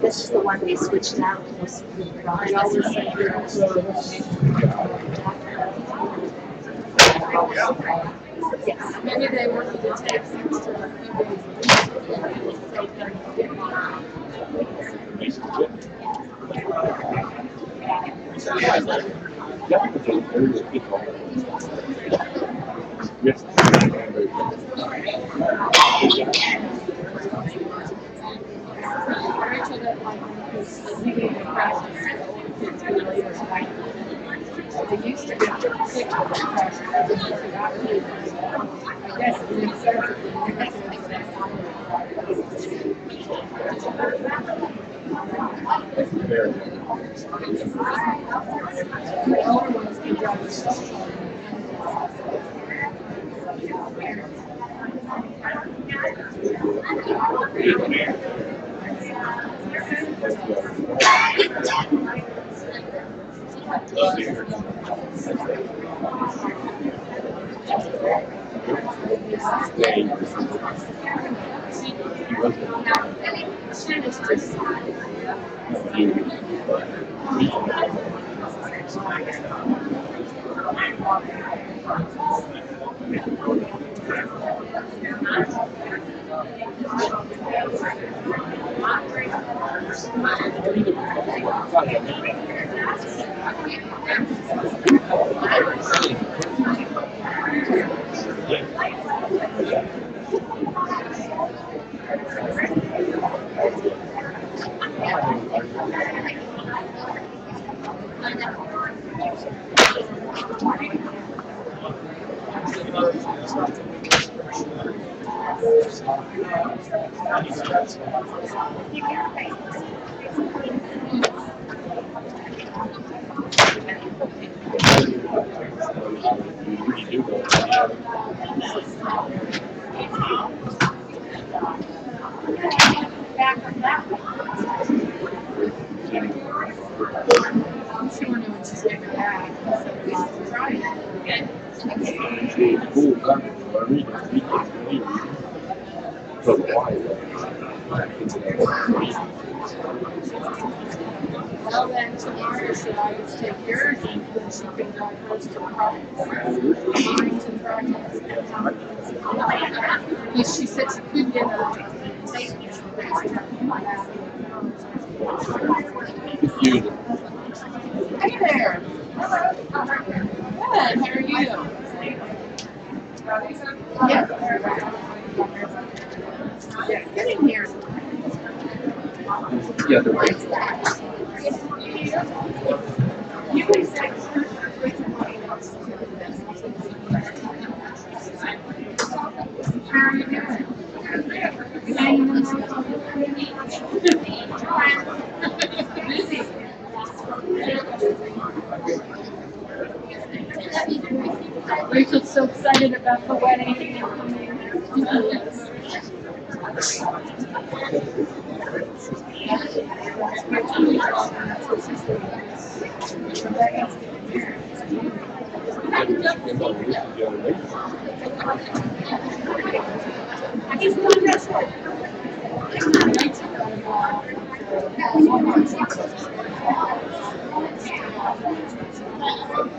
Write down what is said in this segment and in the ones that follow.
This is the one they switched out. Yes. Maybe they wanted to take extra They used to be sick of the press. I guess well, then tomorrow should I just take yours and put something down close to the mines and projects? Because she said she could get a safety. Hey there. Good. How are you? Yeah, get in here. Yeah, the way. You can say, how are you doing? Busy. Rachel's so excited about the wedding.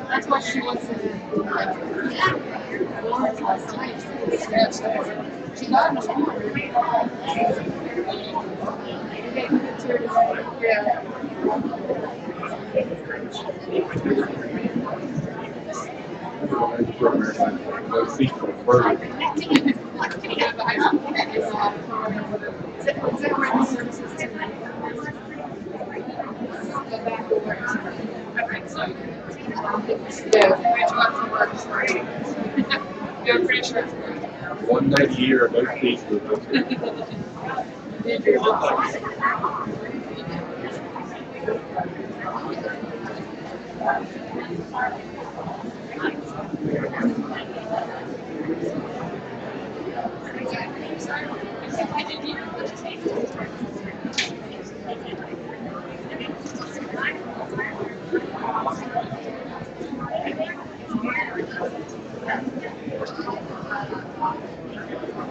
That's what she wants to do. She got Yeah. No sequel further. Yeah, but I don't think it's is it around services tonight? The back door. I think so. Yeah, Rachel has to work straight. Yeah, I'm pretty sure it's good. One night a year, no sequel. Did your boss.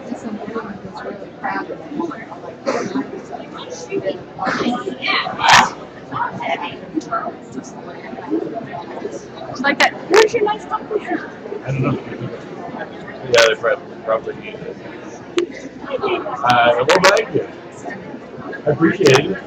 This environment was really proud of me. It's like that. Where's your nice comfort? I don't know. Yeah, they probably need it. Well, thank you. I appreciate it.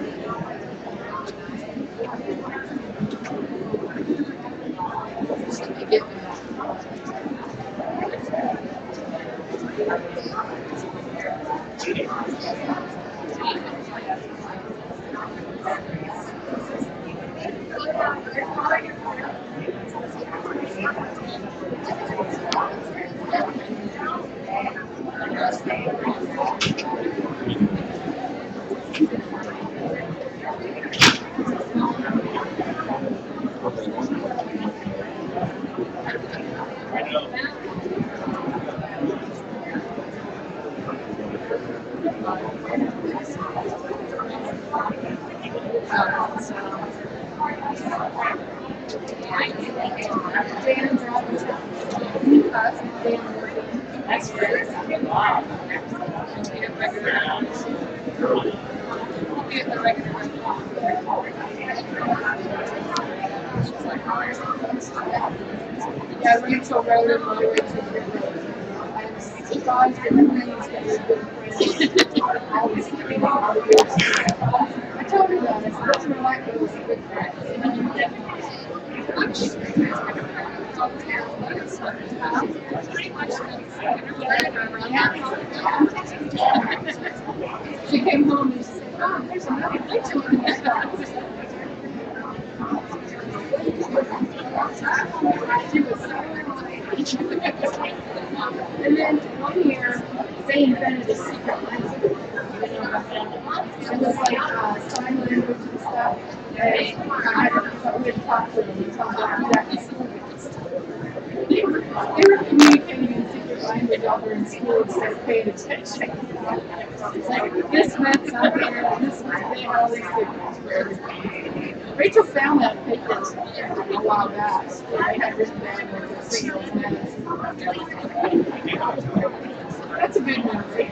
Dan driving that's great. Wow. Yeah, Rachel wrote it all the way to the I'm surprised at the things that we've been friends all these years. I told her that. I said, that's my life, it was a good friend. She came home and she said, oh, there's another Rachel in there. She was so and then one year, they invented a secret language. It was like sign language and stuff. But we had talked to them and told them to do that in school. They were communicating in secret language over in school instead of paying attention. Like this meant something, and this meant they had all these secrets. Rachel found that paper a while back. I had written down what the signals meant. That's a good memory.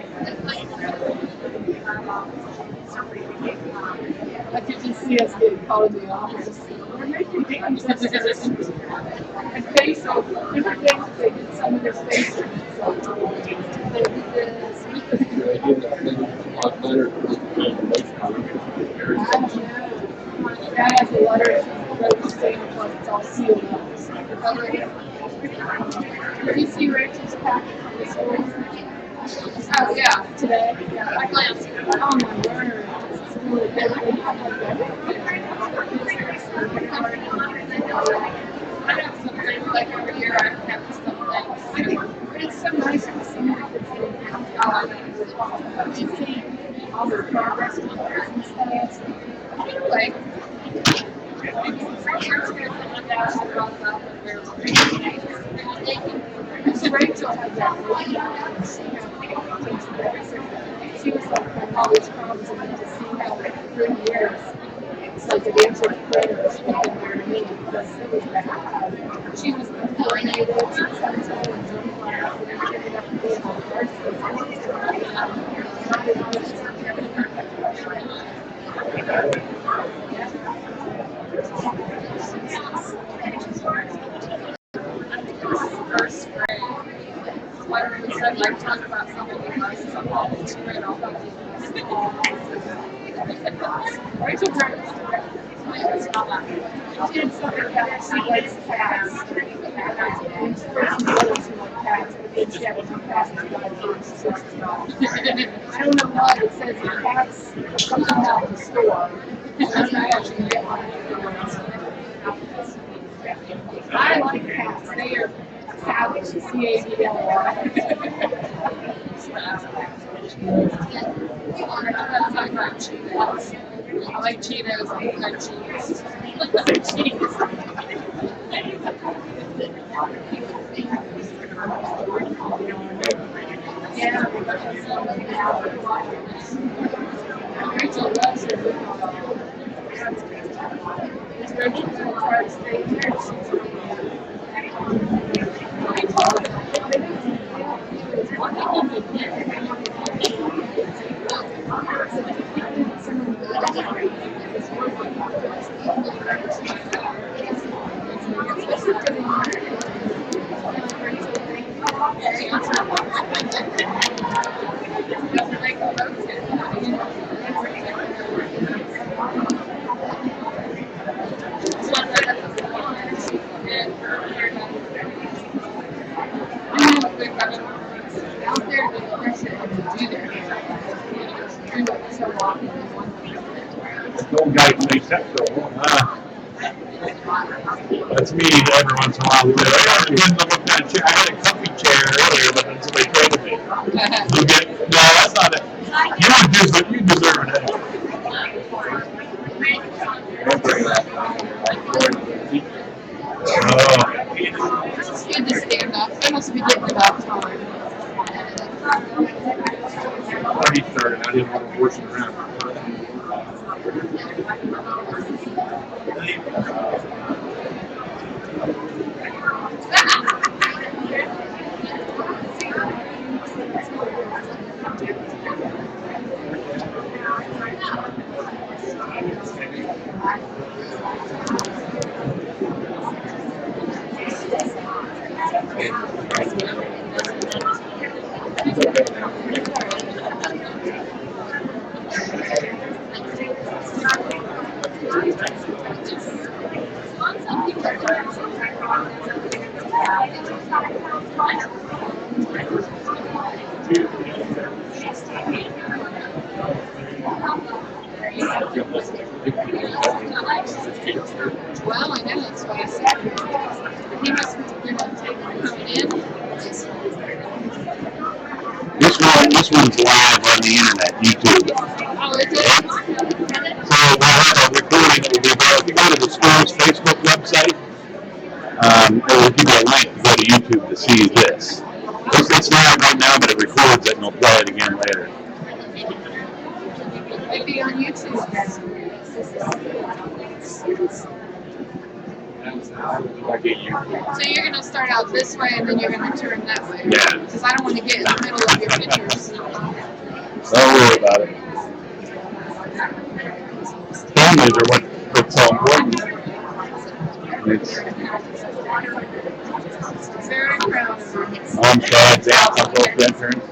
I could just see us getting called in the office. We're making games. And facial, different things they did some of their facial. So they did this. I think it's a lot better for the I don't know. Dad has a letter she wrote to Santa Claus. It's all sealed up. Did you see Rachel's packet from the store? Oh yeah, today. Yeah, I glanced. Oh my word. It's really good. I have some things like every year I have something. But it's so nice to see my kids getting out. You see all their progress with theirs and stuff. Anyway, so Rachel had that one. She was like having all these problems and to see how like 3 years it's like an answer to prayer she didn't wear to me because it was bad. She was coordinated, she was having trouble and jumping around and ended up being on the first first grade. Whatever we said, like talk about something we like, something we read all about. Rachel Burns. She had something about she likes cats. And she first noticed she liked cats, but then she had two cats and got I don't know why it says the cats come out of the store. And I'm not actually get one. I like cats. They are savage. CAVLY. I like Cheetos. I like cheese. Yeah. Rachel loves her. Rachel tries to stay here. Out there, the person to do their hair. The old guy who makes that girl. That's me every once in a while. I got a comfy chair earlier, but then somebody traded me. You get, no, that's not it. You deserve it. It's good to stand up. I must be getting about time. 33rd, and I didn't want to work around. Well, I know that's what I said. He must have been coming in. This one's live on the internet, YouTube. Oh, is it? So we'll have a recording. If you go to the school's Facebook website, it will give you a link to go to YouTube to see this. It's live right now, but it records it and we'll play it again later. Maybe on YouTube. So you're going to start out this way and then you're going to turn that way? Yeah. Because I don't want to get in the middle of your pictures. Don't worry about it. Cameras are what's so important. Very proud of her. I'm Chad, Dan, I'm both interns.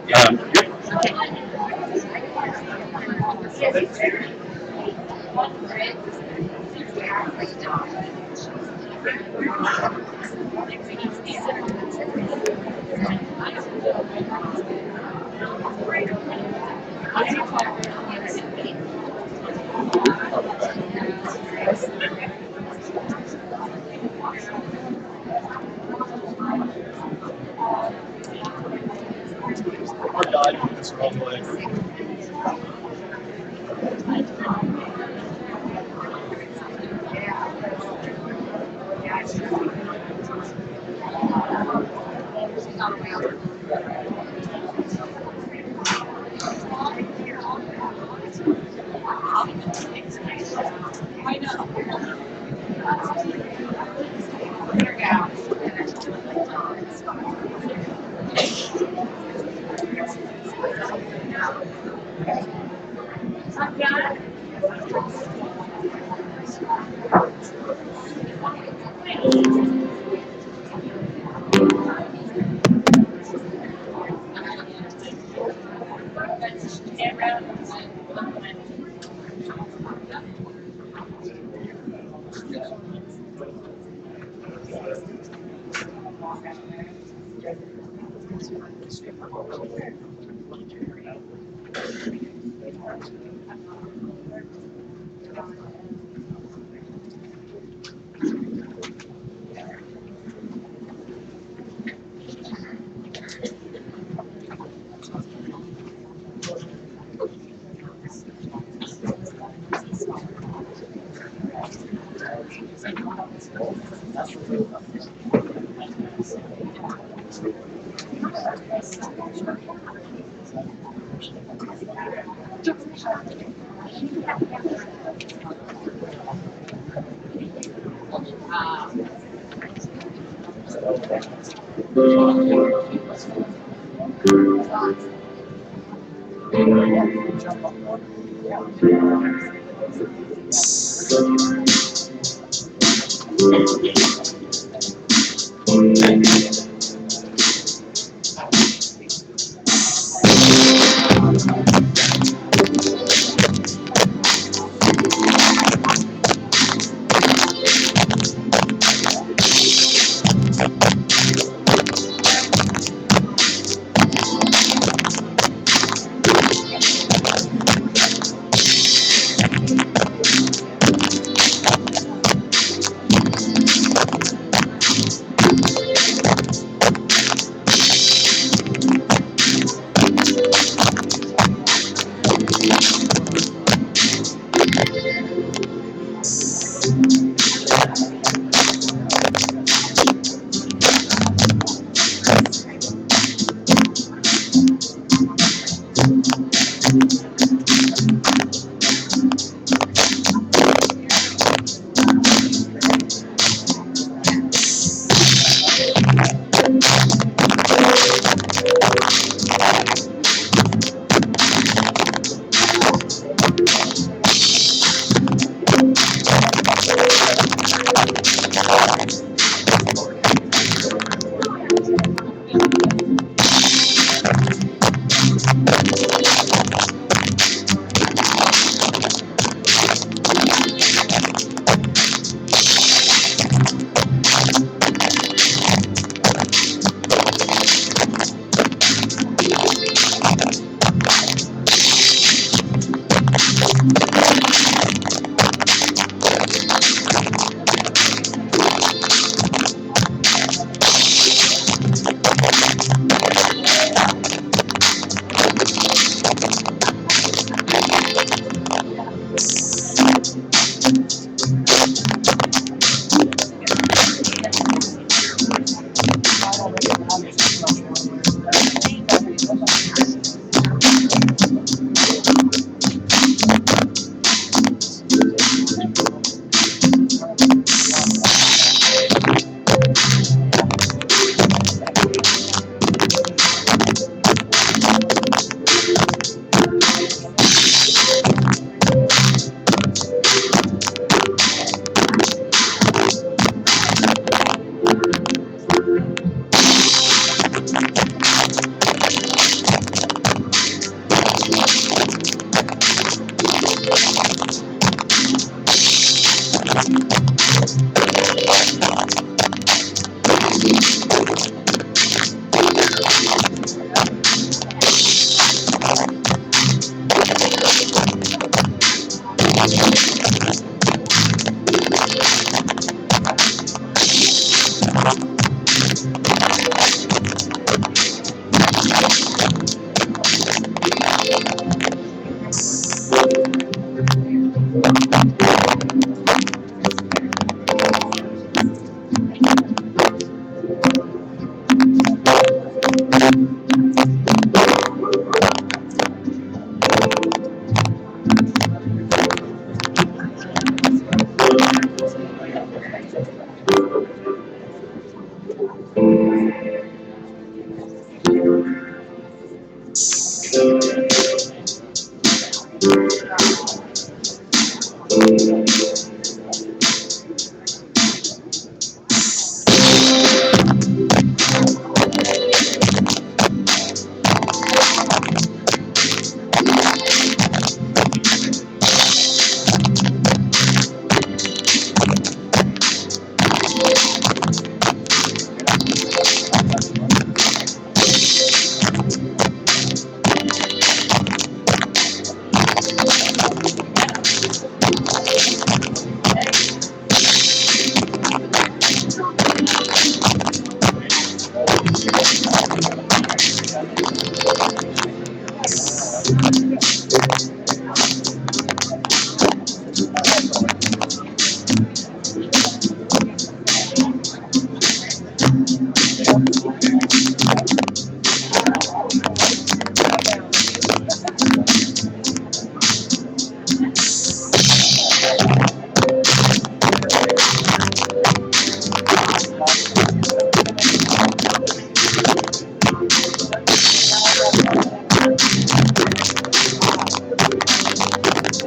Good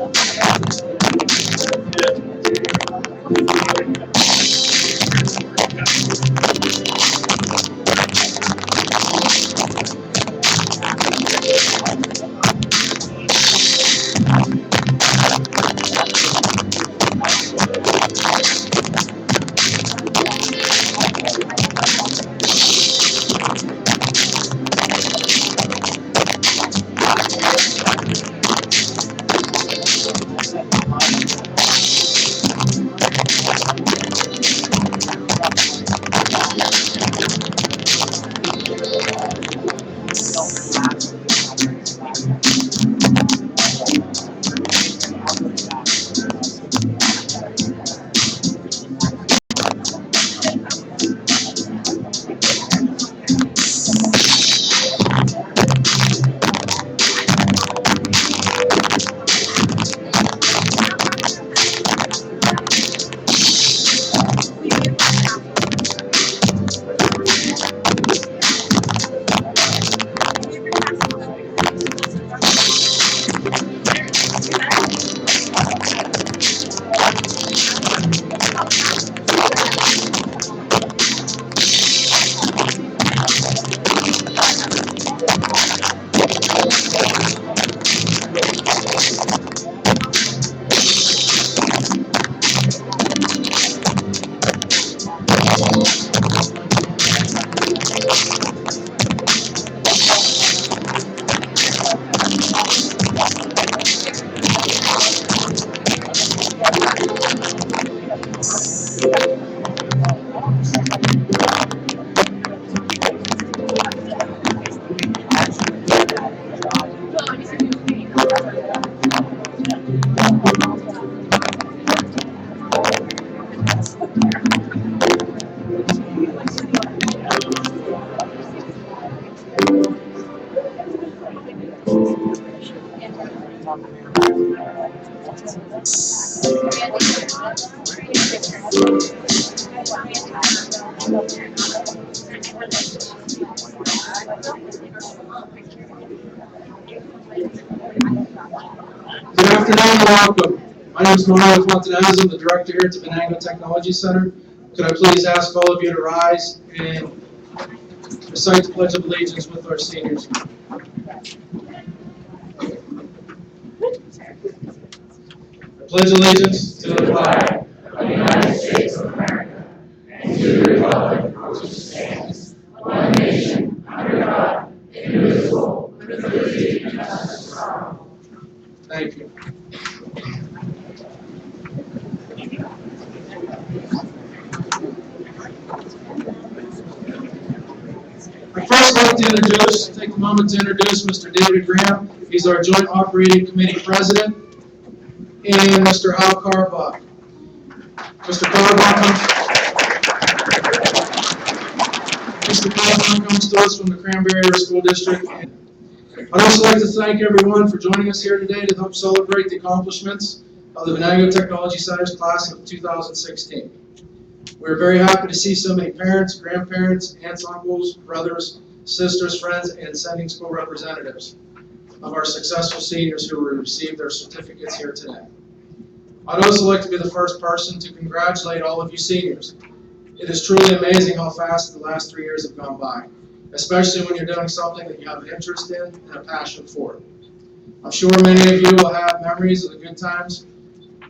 afternoon, welcome. My name is Fontanazza. I'm the director here at the Venango Technology Center. Could I please ask all of you to rise and recite the Pledge of Allegiance with our seniors? I pledge allegiance to the flag of the United States of America and to the republic for which it stands, one nation, under God, indivisible, with liberty and justice for all. Thank you. I'd first like to take a moment to introduce Mr. David Graham. He's our Joint Operating Committee President, and Mr. Al Carbach. Mr. Carbach comes to us from the Cranberry Area School District. I'd also like to thank everyone for joining us here today to help celebrate the accomplishments of the Venango Technology Center's class of 2016. We're very happy to see so many parents, grandparents, aunts, uncles, brothers, sisters, friends, and sending school representatives of our successful seniors who will receive their certificates here today. I'd also like to be the first person to congratulate all of you seniors. It is truly amazing how fast the last 3 years have gone by, especially when you're doing something that you have an interest in and a passion for. I'm sure many of you will have memories of the good times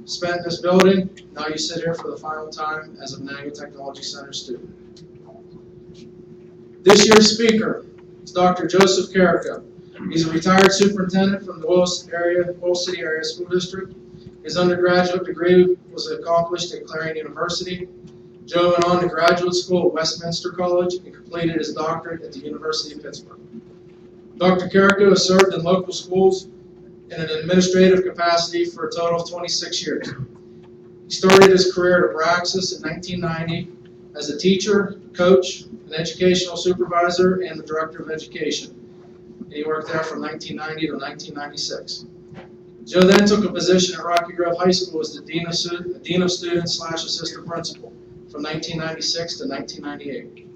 spent in this building. Now you sit here for the final time as a Venango Technology Center student. This year's speaker is Dr. Joseph Carrico. He's a retired superintendent from the Oil City Area School District. His undergraduate degree was accomplished at Clarion University. Joe went on to graduate school at Westminster College and completed his doctorate at the University of Pittsburgh. Dr. Carrico has served in local schools in an administrative capacity for a total of 26 years. He started his career at Abraxas in 1990 as a teacher, coach, an educational supervisor, and the director of education. And he worked there from 1990 to 1996. Joe then took a position at Rocky Grove High School as the Dean of Students / Assistant Principal from 1996 to 1998.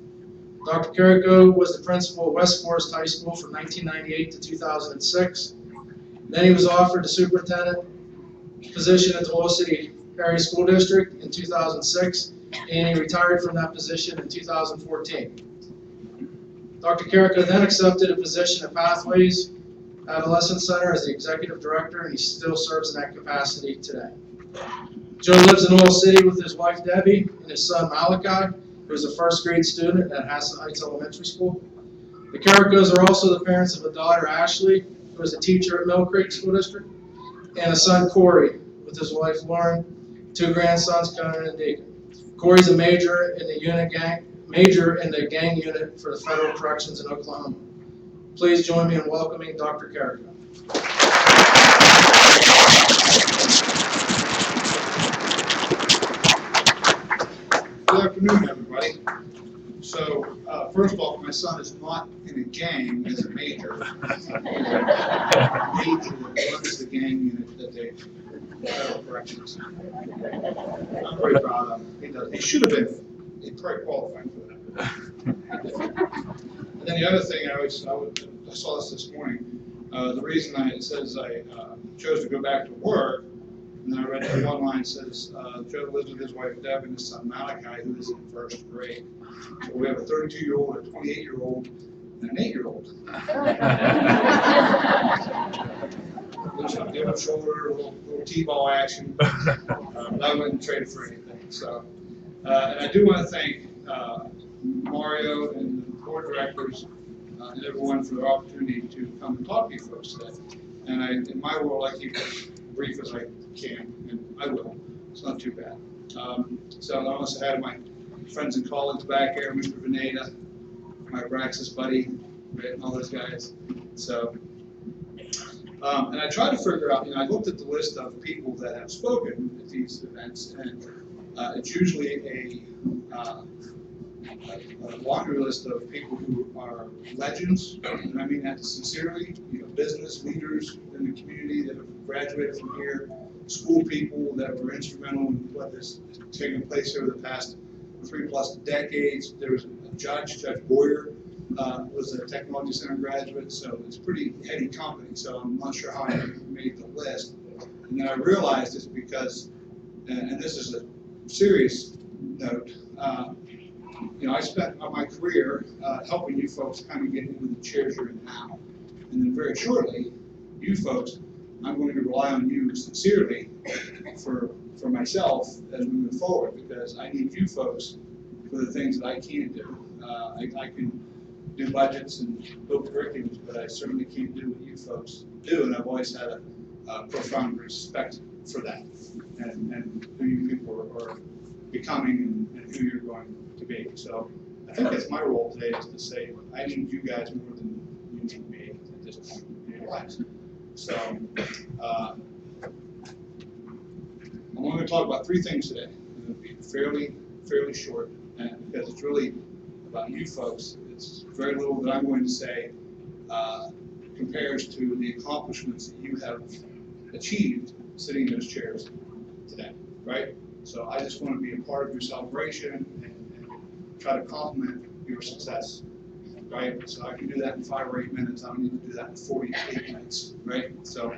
Dr. Carrico was the principal at West Forest High School from 1998 to 2006. Then he was offered the superintendent position at the Oil City Area School District in 2006, and he retired from that position in 2014. Dr. Carrico then accepted a position at Pathways Adolescent Center as the executive director, and he still serves in that capacity today. Joe lives in Oil City with his wife Debbie and his son Malachi, who is a first grade student at Hassan Heights Elementary School. The Carricos are also the parents of a daughter, Ashley, who is a teacher at Mill Creek School District, and a son, Corey, with his wife, Lauren, 2 grandsons, Conan and Deacon. Corey's a major in the gang unit for the Federal Corrections in Oklahoma. Please join me in welcoming Dr. Carrico. Good afternoon, everybody. So, first of all, my son is not in a gang as a major. Major runs the gang unit that they Federal Corrections. I'm very proud of him. He should have been. He probably qualified for that. And then the other thing I saw this morning. The reason it says I chose to go back to work. And then I read that one line that says, Joe lives with his wife Deb and his son Malachi, who is in first grade. So we have a 32-year-old, a 28-year-old, and an 8-year-old. There's some give up shoulder, a little T-ball action. I wouldn't trade it for anything. So, and I do want to thank Mario and the board directors and everyone for the opportunity to come and talk to you folks today. And in my world, I keep it as brief as I can, and I will. It's not too bad. So I also had my friends and colleagues back here, Mr. Venango, my Braxis buddy, right, and all those guys. So, and I tried to figure out, I looked at the list of people that have spoken at these events, and it's usually a laundry list of people who are legends, and I mean that sincerely, business leaders in the community that have graduated from here, school people that were instrumental in what has taken place over the past 3+ decades. There was a Judge Boyer, was a technology center graduate, so it's pretty heady company, so I'm not sure how I made the list. And then I realized it's because, and this is a serious note, I spent my career helping you folks kind of get into the chairs you're in now. And then very shortly, you folks, I'm going to rely on you sincerely for myself as we move forward, because I need you folks for the things that I can't do. I can do budgets and build curriculums, but I certainly can't do what you folks do, and I've always had a profound respect for that and who you people are becoming and who you're going to be. So I think that's my role today, is to say I need you guys more than you need me at this point in your lives. So I'm only going to talk about 3 things today. It'll be fairly short, and because it's really about you folks. It's very little that I'm going to say compares to the accomplishments that you have achieved sitting in those chairs today, right? So I just want to be a part of your celebration and try to complement your success, right? So I can do that in 5 or 8 minutes. I don't need to do that in 48 minutes, right? So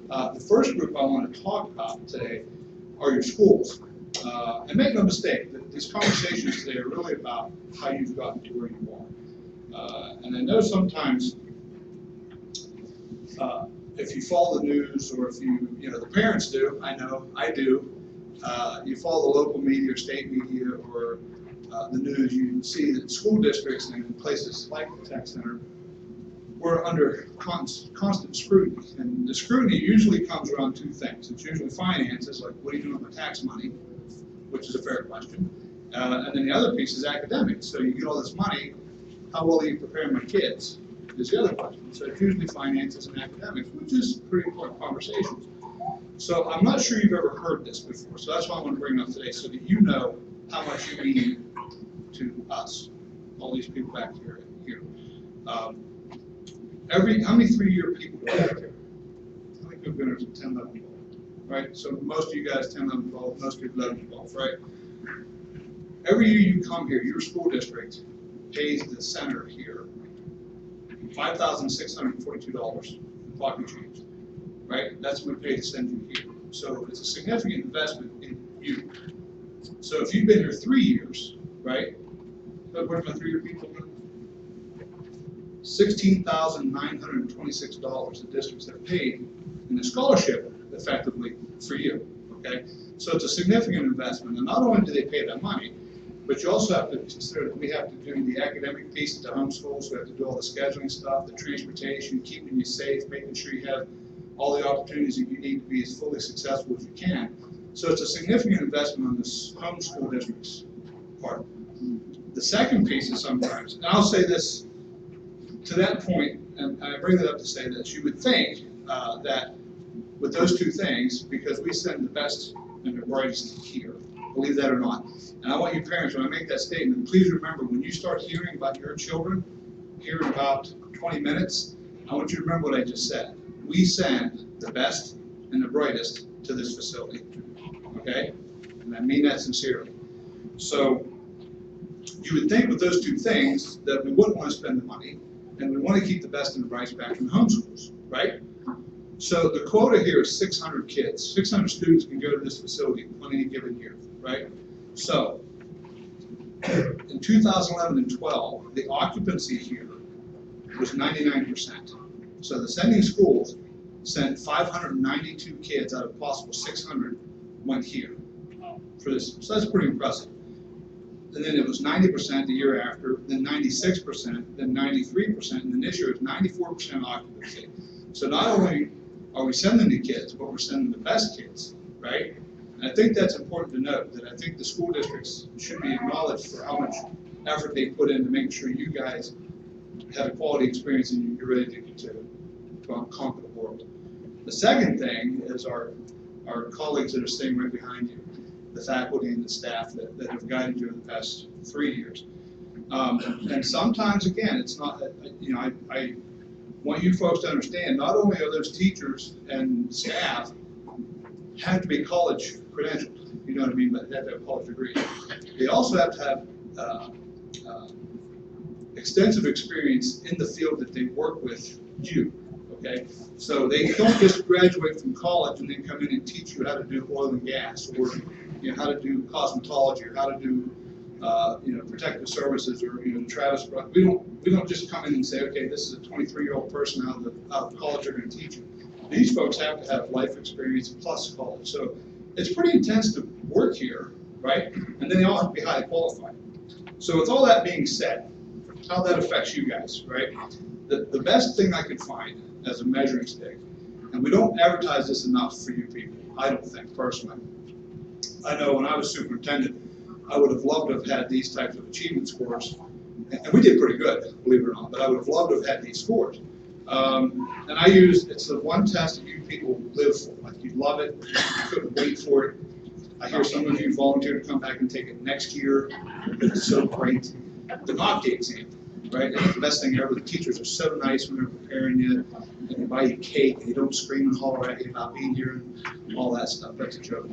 the first group I want to talk about today are your schools. And make no mistake, these conversations today are really about how you've gotten to where you are. And I know sometimes if you follow the news, or if the parents do, I know I do, you follow the local media or state media or the news, you see that school districts and places like the tech center we're under constant scrutiny. And the scrutiny usually comes around 2 things. It's usually finances, like what are you doing with my tax money, which is a fair question. And then the other piece is academics. So you get all this money, how well are you preparing my kids, is the other question. So it's usually finances and academics, which is pretty important conversations. So I'm not sure you've ever heard this before. So that's why I want to bring it up today, so that you know how much you mean to us, all these people back here. How many 3-year people are back here? How many people are 10, 11, 12? Right? So most of you guys 10, 11, 12, most people 11, 12, right? Every year you come here, your school district pays the center here $5,642 in pocket change, right? That's what we pay to send you here. So it's a significant investment in you. So if you've been here 3 years, right? Where's my 3-year people? $16,926 the districts have paid in the scholarship effectively for you, okay? So it's a significant investment, and not only do they pay that money, but you also have to consider that we have to do the academic piece at the homeschools, we have to do all the scheduling stuff, the transportation, keeping you safe, making sure you have all the opportunities that you need to be as fully successful as you can. So it's a significant investment on this homeschool district's part. The second piece is sometimes, and I'll say this, to that point, and I bring that up to say this, you would think that with those two things, because we send the best and the brightest here, believe that or not. And I want you parents, when I make that statement, please remember, when you start hearing about your children here in about 20 minutes, I want you to remember what I just said. We send the best and the brightest to this facility, okay? And I mean that sincerely. So you would think with those two things that we wouldn't want to spend the money, and we want to keep the best and the brightest back in the homeschools, right? So the quota here is 600 kids. 600 students can go to this facility on any given year, right? So in 2011 and 12, the occupancy here was 99%. So the sending schools sent 592 kids out of possible 600 went here for this. So that's pretty impressive. And then it was 90% the year after, then 96%, then 93%, and then this year it's 94% occupancy. So not only are we sending the kids, but we're sending the best kids, right? And I think that's important to note, that I think the school districts should be acknowledged for how much effort they put in to make sure you guys have a quality experience and you're ready to conquer the world. The second thing is our colleagues that are sitting right behind you, the faculty and the staff that have guided you in the past 3 years. And sometimes, again, it's not, you know, I want you folks to understand, not only are those teachers and staff have to be college credentialed, you know what I mean, but they have to have a college degree. They also have to have extensive experience in the field that they work with you, okay? So they don't just graduate from college and then come in and teach you how to do oil and gas, or you know, how to do cosmetology, or how to do you know, protective services, or you know, Travis. We don't just come in and say, okay, this is a 23-year-old person out of college they're going to teach you. These folks have to have life experience plus college. So it's pretty intense to work here, right? And then they all have to be highly qualified. So with all that being said, how that affects you guys, right? The best thing I could find as a measuring stick, and we don't advertise this enough for you people, I don't think, personally. I know when I was superintendent, I would have loved to have had these types of achievement scores, and we did pretty good, believe it or not, but I would have loved to have had these scores. And I use, it's the one test that you people live for, like you love it, you couldn't wait for it. I hear some of you volunteer to come back and take it next year because it's so great. The NOCD exam, right? It's the best thing ever. The teachers are so nice when they're preparing you, and they buy you cake, and they don't scream and holler at you about being here and all that stuff. That's a joke.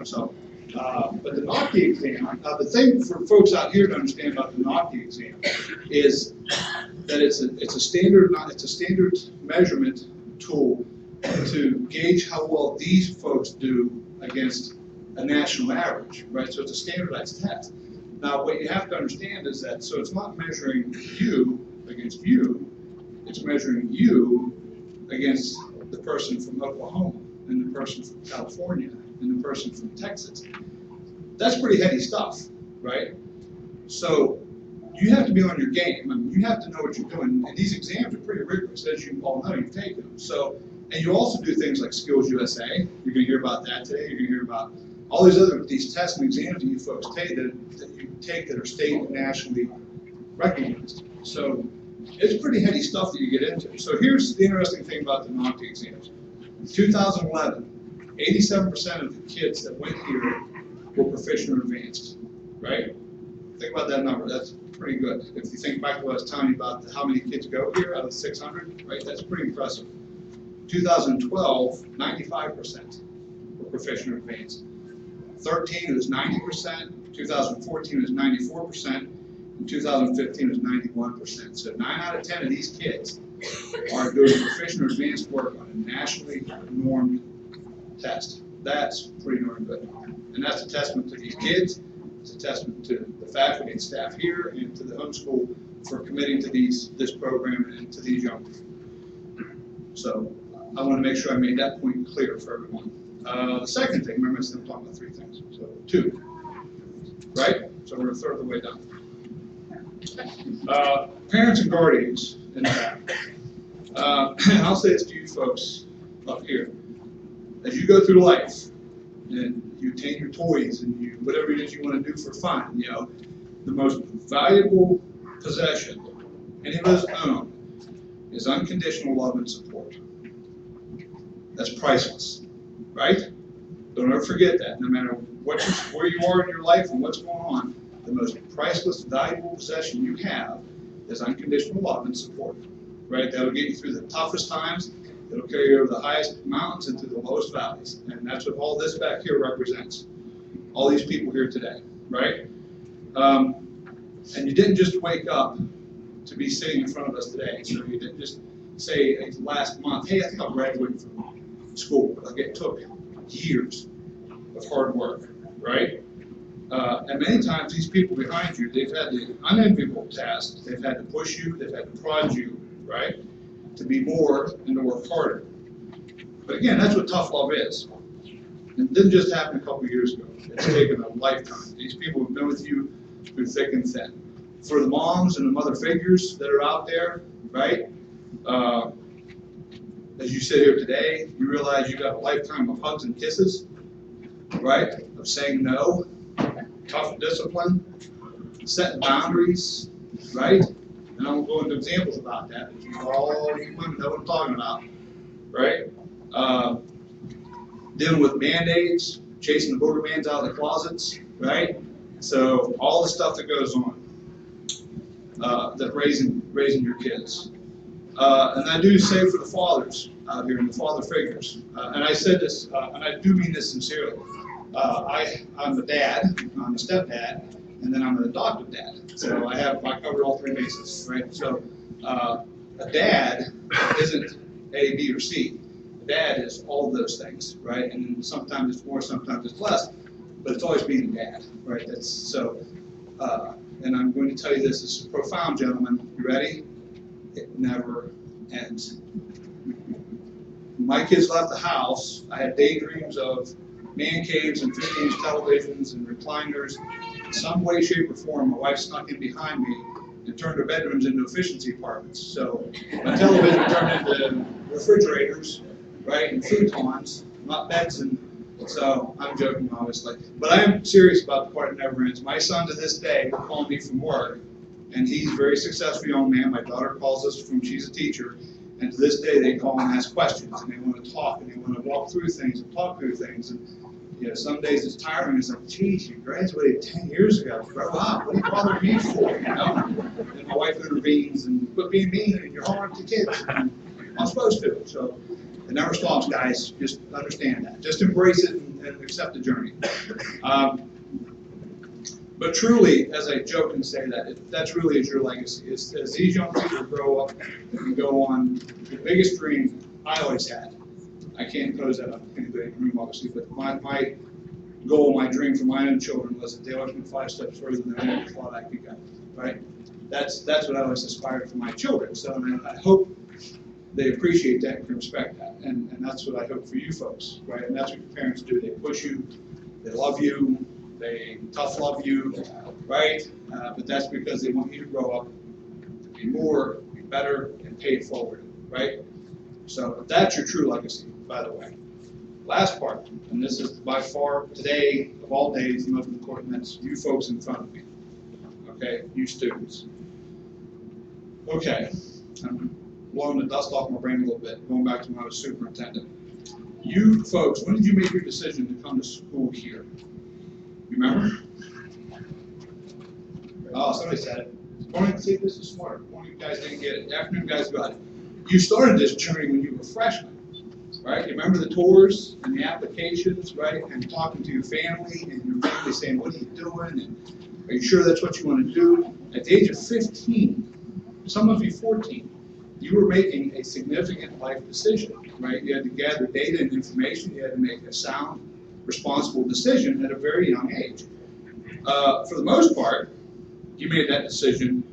So, but the NOCD exam, the thing for folks out here to understand about the NOCD exam is that it's a standard measurement tool to gauge how well these folks do against a national average, right? So it's a standardized test. Now, what you have to understand is that, so it's not measuring you against you, it's measuring you against the person from Oklahoma, and the person from California, and the person from Texas. That's pretty heady stuff, right? So you have to be on your game. I mean, you have to know what you're doing, and these exams are pretty rigorous, as you all know, you've taken them. So, and you also do things like Skills USA. You're going to hear about that today. You're going to hear about all these tests and exams that you folks take that are state and nationally recognized. So it's pretty heady stuff that you get into. So here's the interesting thing about the NOCD exams. In 2011, 87% of the kids that went here were proficient or advanced, right? Think about that number. That's pretty good. If you think back to what I was telling you about how many kids go here out of 600, right? That's pretty impressive. 2012, 95% were proficient or advanced. 13, it was 90%. 2014, it was 94%. In 2015, it was 91%. So 9 out of 10 of these kids are doing proficient or advanced work on a nationally normed test. That's pretty darn good. And that's a testament to these kids. It's a testament to the faculty and staff here and to the homeschool for committing to this program and to these young people. So I want to make sure I made that point clear for everyone. The second thing, remember I said I'm talking about three things. So 2, right? So we're a third of the way done. Parents and guardians in the back. And I'll say this to you folks up here. As you go through life and you obtain your toys and you whatever it is you want to do for fun, you know, the most valuable possession any of us own is unconditional love and support. That's priceless, right? Don't ever forget that. No matter where you are in your life and what's going on, the most priceless, valuable possession you have is unconditional love and support, right? That'll get you through the toughest times. It'll carry you over the highest mountains and through the lowest valleys. And that's what all this back here represents. All these people here today, right? And you didn't just wake up to be sitting in front of us today. So you didn't just say last month, hey, I think I'll graduate from school. Like it took years of hard work, right? And many times these people behind you, they've had the unenviable task. They've had to push you, they've had to prod you, right? To be more and to work harder. But again, that's what tough love is. It didn't just happen a couple years ago. It's taken a lifetime. These people have been with you through thick and thin. For the moms and the mother figures that are out there, right? As you sit here today, you realize you got a lifetime of hugs and kisses, right? Of saying no, tough discipline, setting boundaries, right? And I won't go into examples about that, but all you women know what I'm talking about, right? Dealing with band-aids, chasing the Boogermans out of the closets, right? So all the stuff that goes on, that raising your kids. And I do say for the fathers out here and the father figures, and I said this, and I do mean this sincerely. I'm a dad, I'm a stepdad, and then I'm an adoptive dad. So I cover all three bases, right? So a dad isn't A, B, or C. A dad is all of those things, right? And sometimes it's more, sometimes it's less, but it's always being a dad, right? That's so. And I'm going to tell you this is profound, gentlemen. You ready? It never ends. When my kids left the house, I had daydreams of man caves and 15-inch televisions and recliners. In some way, shape, or form, my wife snuck in behind me and turned her bedrooms into efficiency apartments. So my television turned into refrigerators, right, and futons, not beds. And so I'm joking, obviously. But I am serious about the part that never ends. My son to this day will call me from work, and he's a very successful young man. My daughter calls us from, she's a teacher. And to this day, they call and ask questions, and they want to talk, and they want to walk through things and talk through things. And you know, some days it's tiring. It's like, geez, you graduated 10 years ago. Grow up. What are you bothering me for? You know? And my wife intervenes and quit being mean, and you're hard to kids. And I'm supposed to. So it never stops, guys. Just understand that. Just embrace it and accept the journey. But truly, as I joke and say that, that's really is your legacy. As these young people grow up and go on, the biggest dream I always had, I can't impose that on anybody in the room, obviously, but my goal, my dream for my own children was that they always went 5 steps further than I ever thought I could go, right? That's what I always aspired for my children. So I hope they appreciate that and can respect that. And that's what I hope for you folks, right? And that's what your parents do. They push you, they love you, they tough love you, right? But that's because they want you to grow up, to be more, be better, and pay it forward, right? So that's your true legacy, by the way. Last part, and this is by far today, of all days, the most important, that's you folks in front of me, okay? You students. Okay, I'm blowing the dust off my brain a little bit, going back to when I was superintendent. You folks, when did you make your decision to come to school here? You remember? Oh, somebody said it. Morning, see, this is smart. Morning, you guys didn't get it. Afternoon, guys got it. You started this journey when you were freshmen, right? You remember the tours and the applications, right? And talking to your family and your family saying, what are you doing? And are you sure that's what you want to do? At the age of 15, some of you 14, you were making a significant life decision, right? You had to gather data and information. You had to make a sound responsible decision at a very young age. For the most part, you made that decision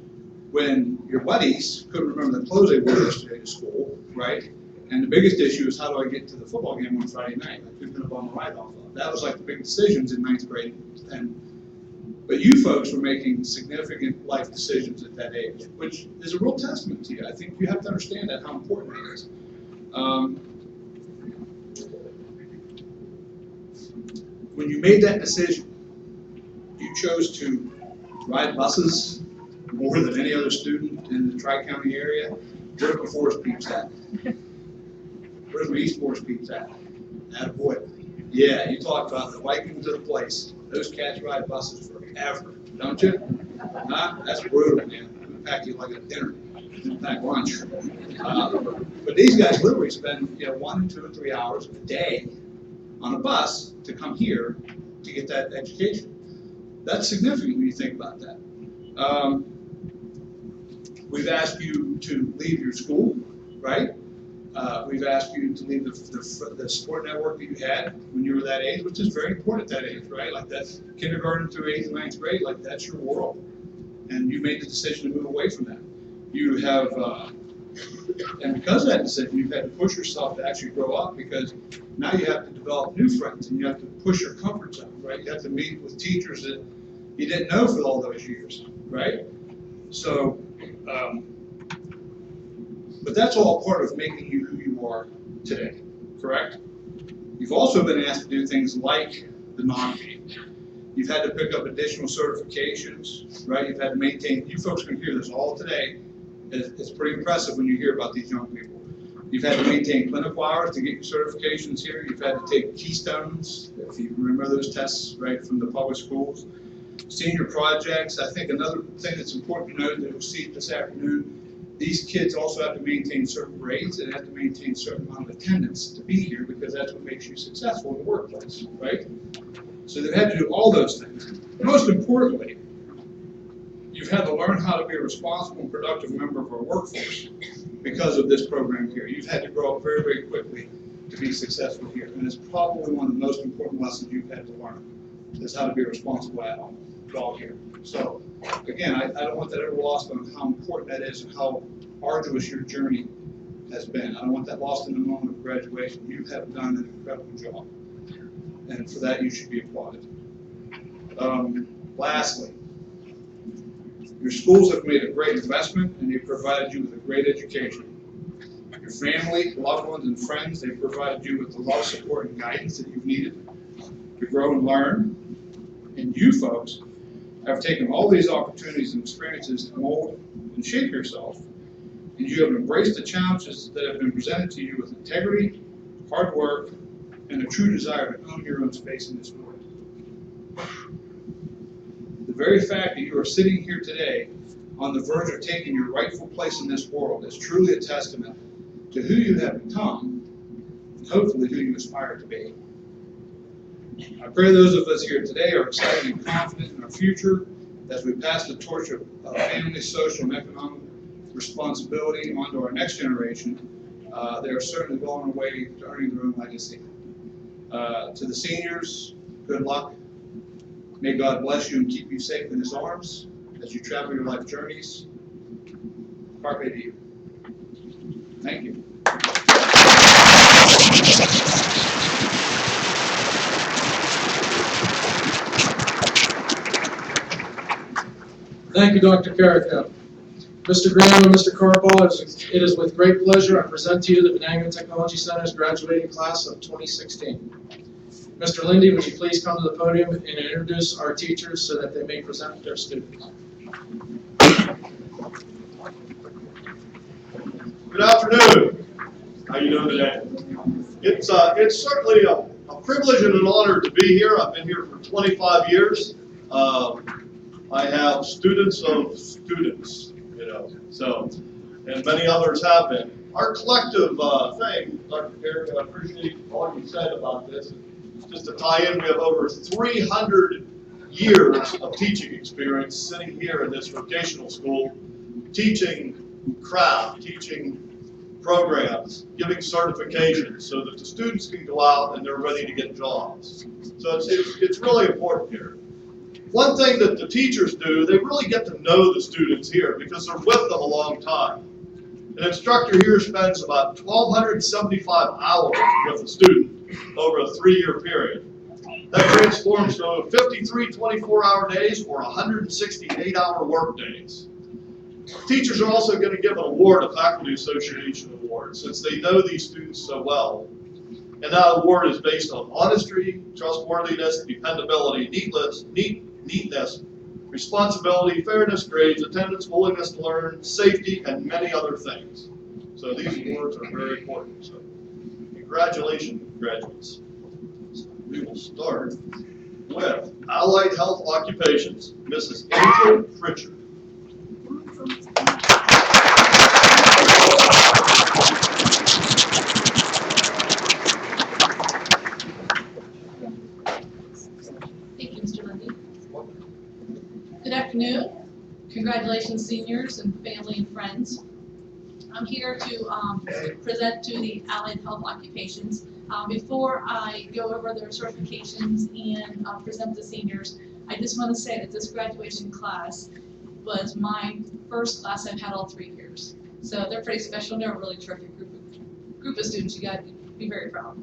when your buddies couldn't remember the clothes they wore yesterday to school, right? And the biggest issue is, how do I get to the football game on Friday night? Like, who's going to bum the ride off of? That was like the big decisions in 9th grade. But you folks were making significant life decisions at that age, which is a real testament to you. I think you have to understand that, how important it is. When you made that decision, you chose to ride buses more than any other student in the Tri-County area. Where's my Forest peeps at? Where's my East Forest peeps at? Attaboy. Yeah, you talk about the Vikings of the place. Those cats ride buses forever, don't you? Huh? That's brutal, man. We pack you like a dinner. We pack lunch. But these guys literally spend 1, 2, or 3 hours a day on a bus to come here to get that education. That's significant when you think about that. We've asked you to leave your school, right? We've asked you to leave the support network that you had when you were that age, which is very important at that age, right? Like, that's kindergarten through 8th and 9th grade, like, that's your world. And you made the decision to move away from that. You have, and because of that decision, you've had to push yourself to actually grow up, because now you have to develop new friends, and you have to push your comfort zone, right? You have to meet with teachers that you didn't know for all those years, right? So, but that's all part of making you who you are today, correct? You've also been asked to do things like the non-beat. You've had to pick up additional certifications, right? You've had to maintain, you folks can hear this all today. It's pretty impressive when you hear about these young people. You've had to maintain clinical hours to get your certifications here. You've had to take keystones, if you remember those tests, right, from the public schools. Senior projects. I think another thing that's important to note that we'll see this afternoon, these kids also have to maintain certain grades and have to maintain a certain amount of attendance to be here, because that's what makes you successful in the workplace, right? So they've had to do all those things. Most importantly, you've had to learn how to be a responsible and productive member of our workforce because of this program here. You've had to grow up very, very quickly to be successful here. And it's probably one of the most important lessons you've had to learn, is how to be a responsible adult here. So again, I don't want that ever lost on how important that is and how arduous your journey has been. I don't want that lost in the moment of graduation. You have done an incredible job, and for that you should be applauded. Lastly, your schools have made a great investment, and they've provided you with a great education. Your family, loved ones, and friends, they've provided you with the love, support, and guidance that you've needed to grow and learn. And you folks have taken all these opportunities and experiences to mold and shape yourself, and you have embraced the challenges that have been presented to you with integrity, hard work, and a true desire to own your own space in this world. The very fact that you are sitting here today on the verge of taking your rightful place in this world is truly a testament to who you have become, and hopefully who you aspire to be. I pray those of us here today are excited and confident in our future as we pass the torch of family, social, and economic responsibility onto our next generation. They are certainly well on their way to earning their own legacy. To the seniors, good luck. May God bless you and keep you safe in His arms as you travel your life journeys. Carpe diem. Thank you. Thank you, Dr. Carrico. Mr. Graham and Mr. Carpal, it is with great pleasure I present to you the Venango Technology Center's graduating class of 2016. Mr. Lindey, would you please come to the podium and introduce our teachers so that they may present their students. Good afternoon. How you doing today? It's certainly a privilege and an honor to be here. I've been here for 25 years. I have students of students, so, and many others have been. Our collective thing, Dr. Carrico, I appreciate all you said about this. Just to tie in, we have over 300 years of teaching experience sitting here in this vocational school, teaching craft, teaching programs, giving certifications so that the students can go out and they're ready to get jobs. So it's really important here. One thing that the teachers do, they really get to know the students here because they're with them a long time. An instructor here spends about 1,275 hours with a student over a 3-year period. That transforms to 53 24-hour days or 160 8-hour work days. Teachers are also going to give an award, a Faculty Association award, since they know these students so well. And that award is based on honesty, trustworthiness, dependability, neatness, responsibility, fairness, grades, attendance, willingness to learn, safety, and many other things. So these awards are very important. So congratulations, graduates. So we will start with Allied Health Occupations, Mrs. Angel Pritchard. Thank you, Mr. Lindey. Good afternoon. Congratulations, seniors and family and friends. I'm here to present to the Allied Health Occupations. Before I go over their certifications and present the seniors, I just want to say that this graduation class was my first class I've had all 3 years. So they're pretty special and they're a really terrific group of students. You got to be very proud.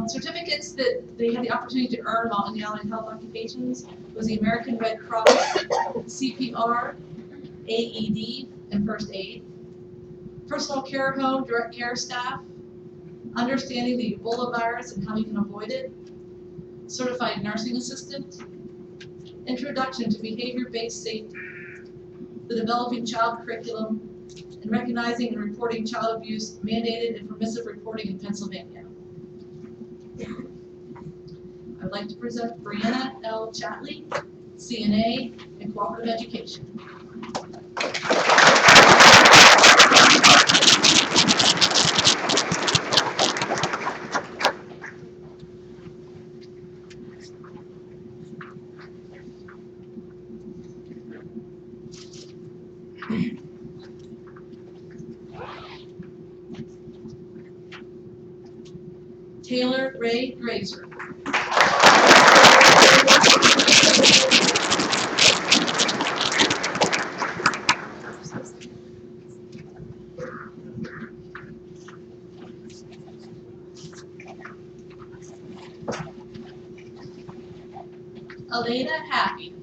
Certificates that they had the opportunity to earn while in the Allied Health Occupations was the American Red Cross, CPR, AED, and First Aid, personal care home, direct care staff, understanding the Ebola virus and how you can avoid it, certified nursing assistant, introduction to behavior-based safety, the developing child curriculum, and recognizing and reporting child abuse mandated and permissive reporting in Pennsylvania. I would like to present Brianna L. Chatley, CNA and Cooperative Education. Taylor Ray Grazer. Elena Happy.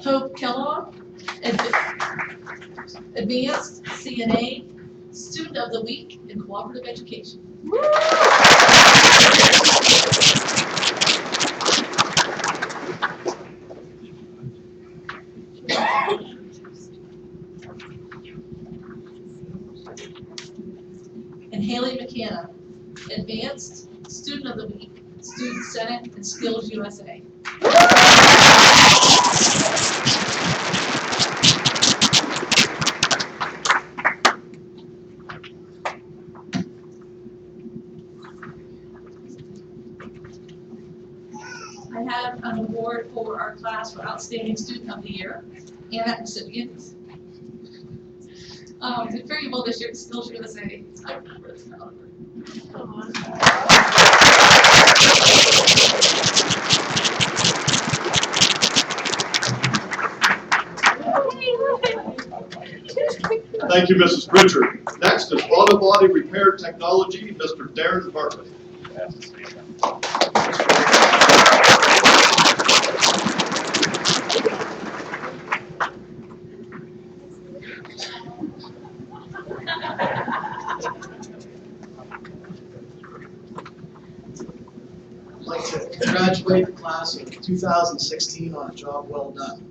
Hope Kellogg, Advanced CNA, Student of the Week in Cooperative Education. And Haley McKenna, Advanced Student of the Week, Student Senate and Skills USA. I have an award for our class for Outstanding Student of the Year and that recipient. Did very well this year at Skills USA. I'm really proud of her. Thank you, Mrs. Pritchard. Next is Auto Body Repair Technology, Mr. Darren Bartley. I'd like to congratulate the class of 2016 on a job well done.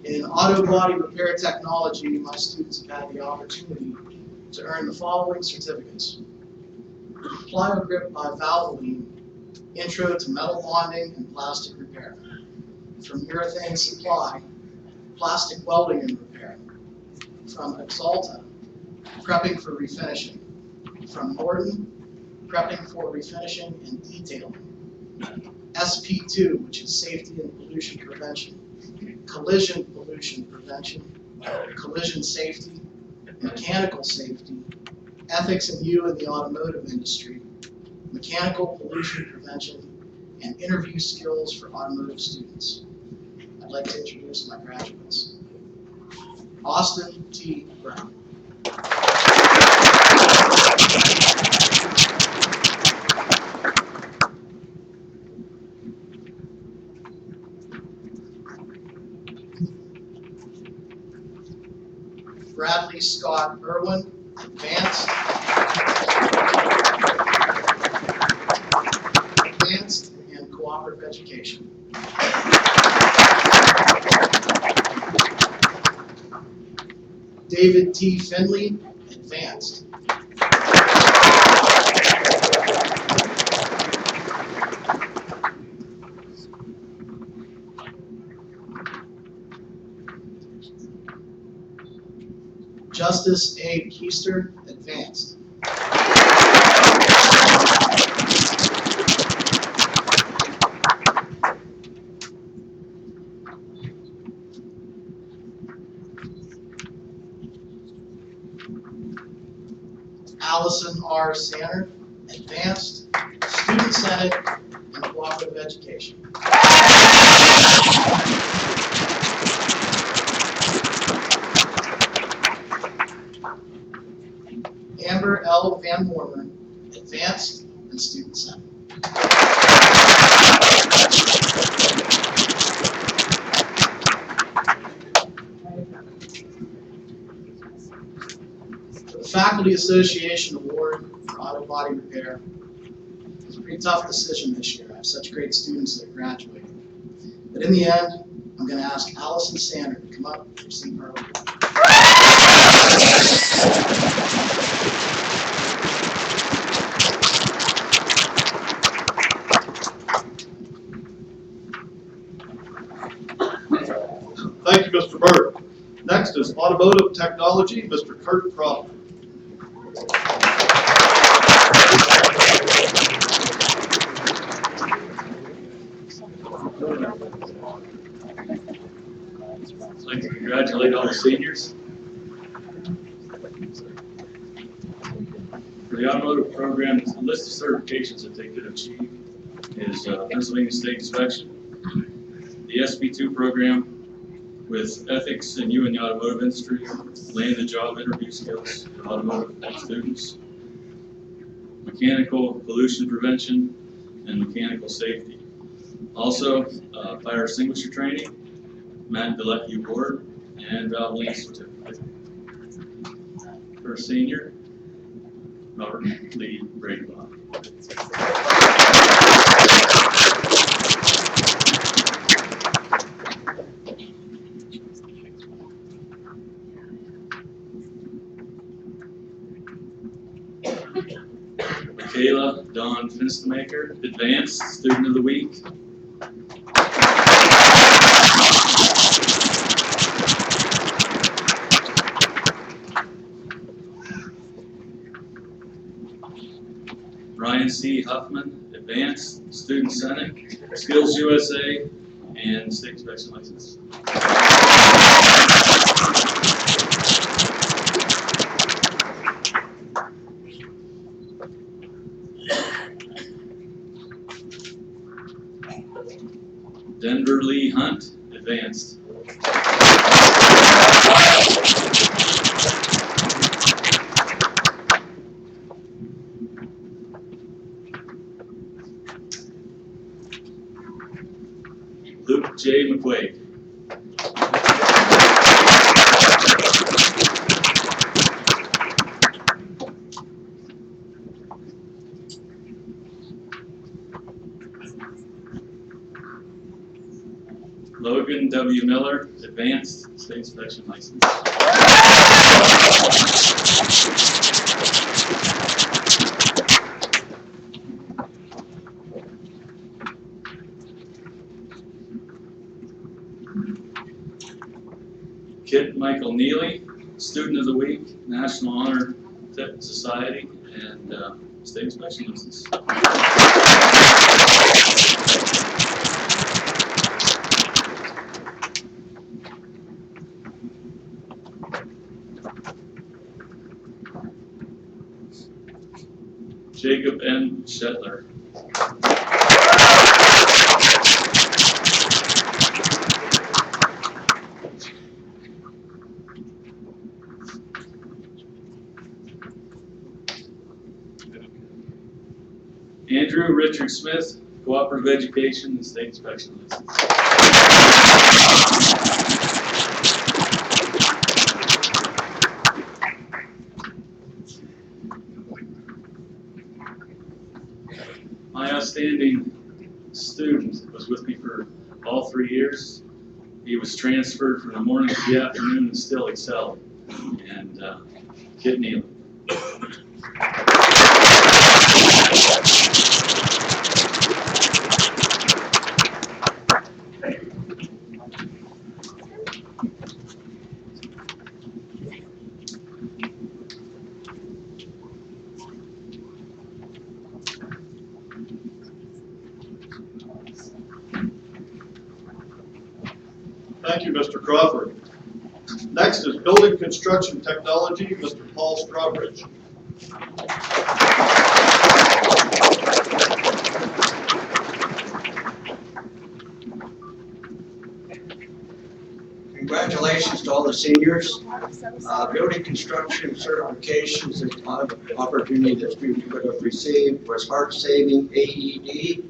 In auto body repair technology, my students have had the opportunity to earn the following certificates. Plyo-Grip by Valvoline, Intro to Metal Bonding and Plastic Repair. From Urethane Supply, Plastic Welding and Repair. from Exalta, prepping for refinishing. From Norton, prepping for refinishing and detailing. SP2, which is safety and pollution prevention. Collision pollution prevention. Collision safety. Mechanical safety. Ethics and you in the automotive industry. Mechanical pollution prevention, and interview skills for automotive students. I'd like to introduce my graduates. Austin T. Brown. Bradley Scott Irwin, advanced. Advanced in cooperative education. David T. Finley, advanced. Justice A. Keister, advanced. Allison R. Sanner, advanced. Student Senate in cooperative education. Amber L. Van Mormer, advanced in Student Senate. The Faculty Association Award for Auto Body Repair was a pretty tough decision this year. I have such great students that graduated. But in the end, I'm going to ask Allison Sanner to come up and receive her award. Thank you, Mr. Bird. Next is Automotive Technology, Mr. Kurt Crawford. I'd like to congratulate all the seniors. For the automotive program, the list of certifications that they could achieve is Pennsylvania State Inspection, the SP2 program with ethics and you in the automotive industry, land the job interview skills for automotive students, mechanical pollution prevention, and mechanical safety. Also, fire extinguisher training, Matt Galecki Award, and valve link certificate. For a senior, Robert Lee Braidbach. Michaela Dawn Finstemaker, Advanced Student of the Week. Ryan C. Huffman, Advanced Student Senate, Skills USA, and State Inspection License. Denver Lee Hunt, Advanced. Luke J. McQuaid. Logan W. Miller, Advanced State Inspection License. Kit Michael Neely, Student of the Week, National Honor Society, and State Inspection License. Jacob N. Shetler. Andrew Richard Smith, Cooperative Education and State Inspection License. My outstanding student was with me for all 3 years. He was transferred from the morning to the afternoon and still excelled. And Kit Neal. Thank you, Mr. Crawford. Next is Building Construction Technology, Mr. Paul Strawbridge. Congratulations to all the seniors. Building construction certifications is an opportunity that students could have received was Heart Saving AED,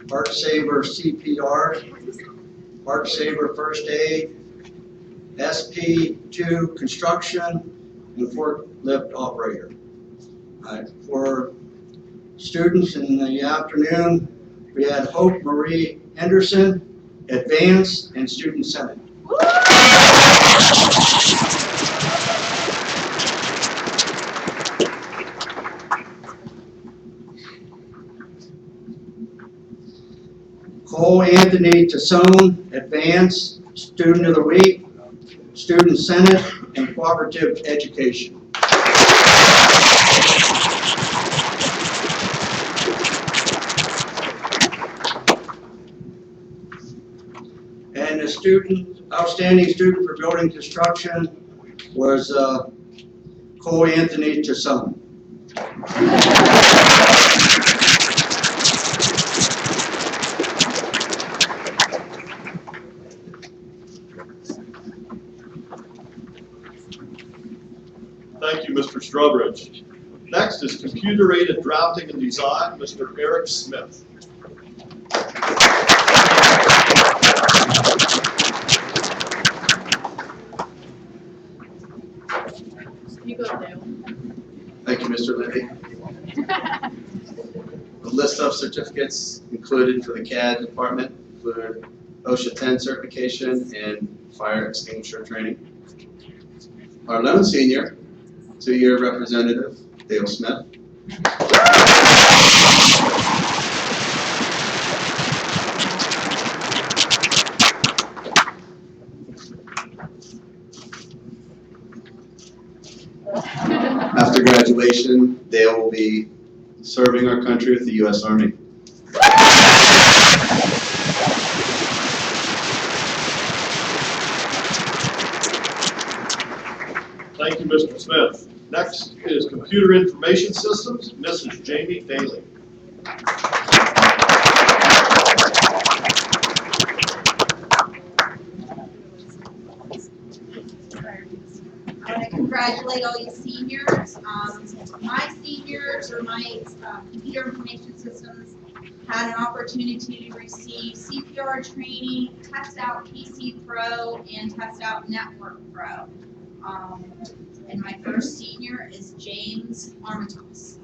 Heart Saver CPR, Heart Saver First Aid, SP2 Construction, and Forklift Operator. For students in the afternoon, we had Hope Marie Henderson, Advanced, and Student Senate. Cole Anthony Tassone, Advanced, Student of the Week, Student Senate, and Cooperative Education. And the outstanding student for building construction was Cole Anthony Tassone. Thank you, Mr. Strawbridge. Next is Computer-Aided Drafting and Design, Mr. Eric Smith. You go, Dale. Thank you, Mr. Lindey. The list of certificates included for the CAD department include OSHA 10 certification and fire extinguisher training. Our lone senior, 2-year representative, Dale Smith. After graduation, Dale will be serving our country with the U.S. Army. Thank you, Mr. Smith. Next is Computer Information Systems, Mrs. Jamie Daly. I want to congratulate all you seniors. My seniors, or my computer information systems, had an opportunity to receive CPR training, test out PC Pro, and test out Network Pro. And my first senior is James Armitage.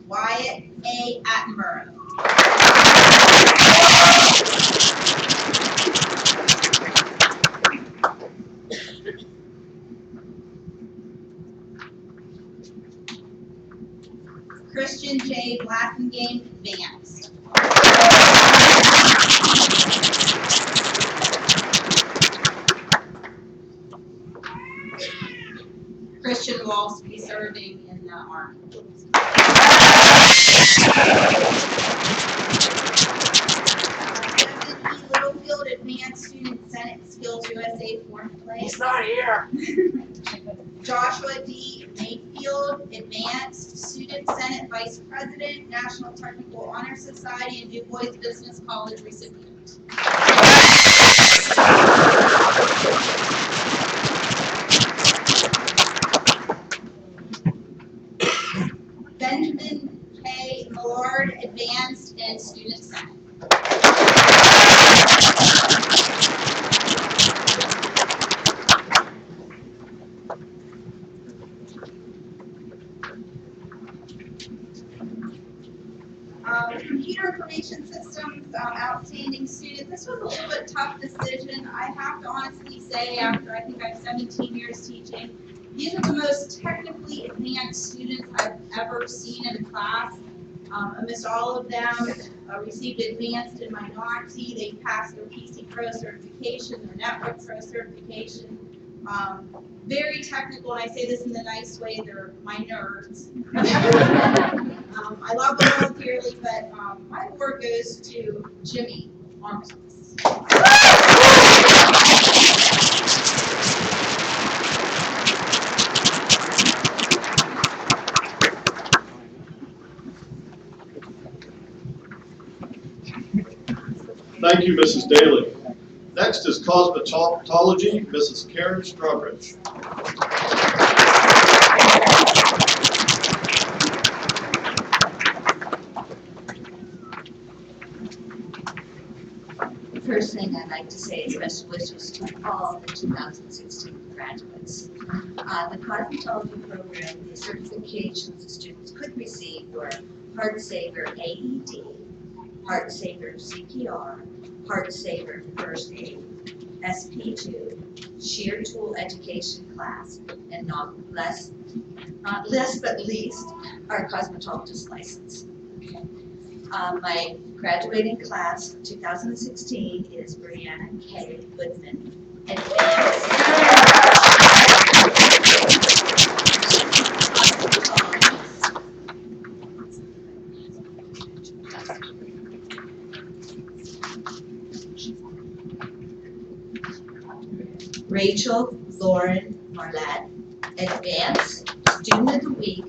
Wyatt A. Attenborough. serving in the Army. Littlefield Advanced Student Senate Skills USA 4th place. He's not here. Joshua D. Mayfield, Advanced Student Senate Vice President, National Technical Honor Society, and Du Bois Business College recipient. Benjamin K. Millard, Advanced and Student Senate. Computer information systems, outstanding student. This was a little bit tough decision. I have to honestly say, after I think I have 17 years teaching, these are the most technically advanced students I've ever seen in a class. Amidst all of them, received advanced in minority. They passed their PC Pro certification, their Network Pro certification. Very technical, and I say this in the nice way, they're my nerds. I love them all dearly, but my award goes to Jimmy Armstrong. Thank you, Mrs. Daly. Next is cosmetology, Mrs. Karen Strawbridge. First thing I'd like to say is best wishes to all the 2016 graduates. The cosmetology program, the certifications the students could receive were Heart Saver AED, Heart Saver CPR, Heart Saver First Aid, SP2, Shear Tool Education class, and not less but least, our cosmetologist license. My graduating class of 2016 is Brianna K. Woodman, Advanced. Rachel Lauren Marlette, Advanced Student of the Week,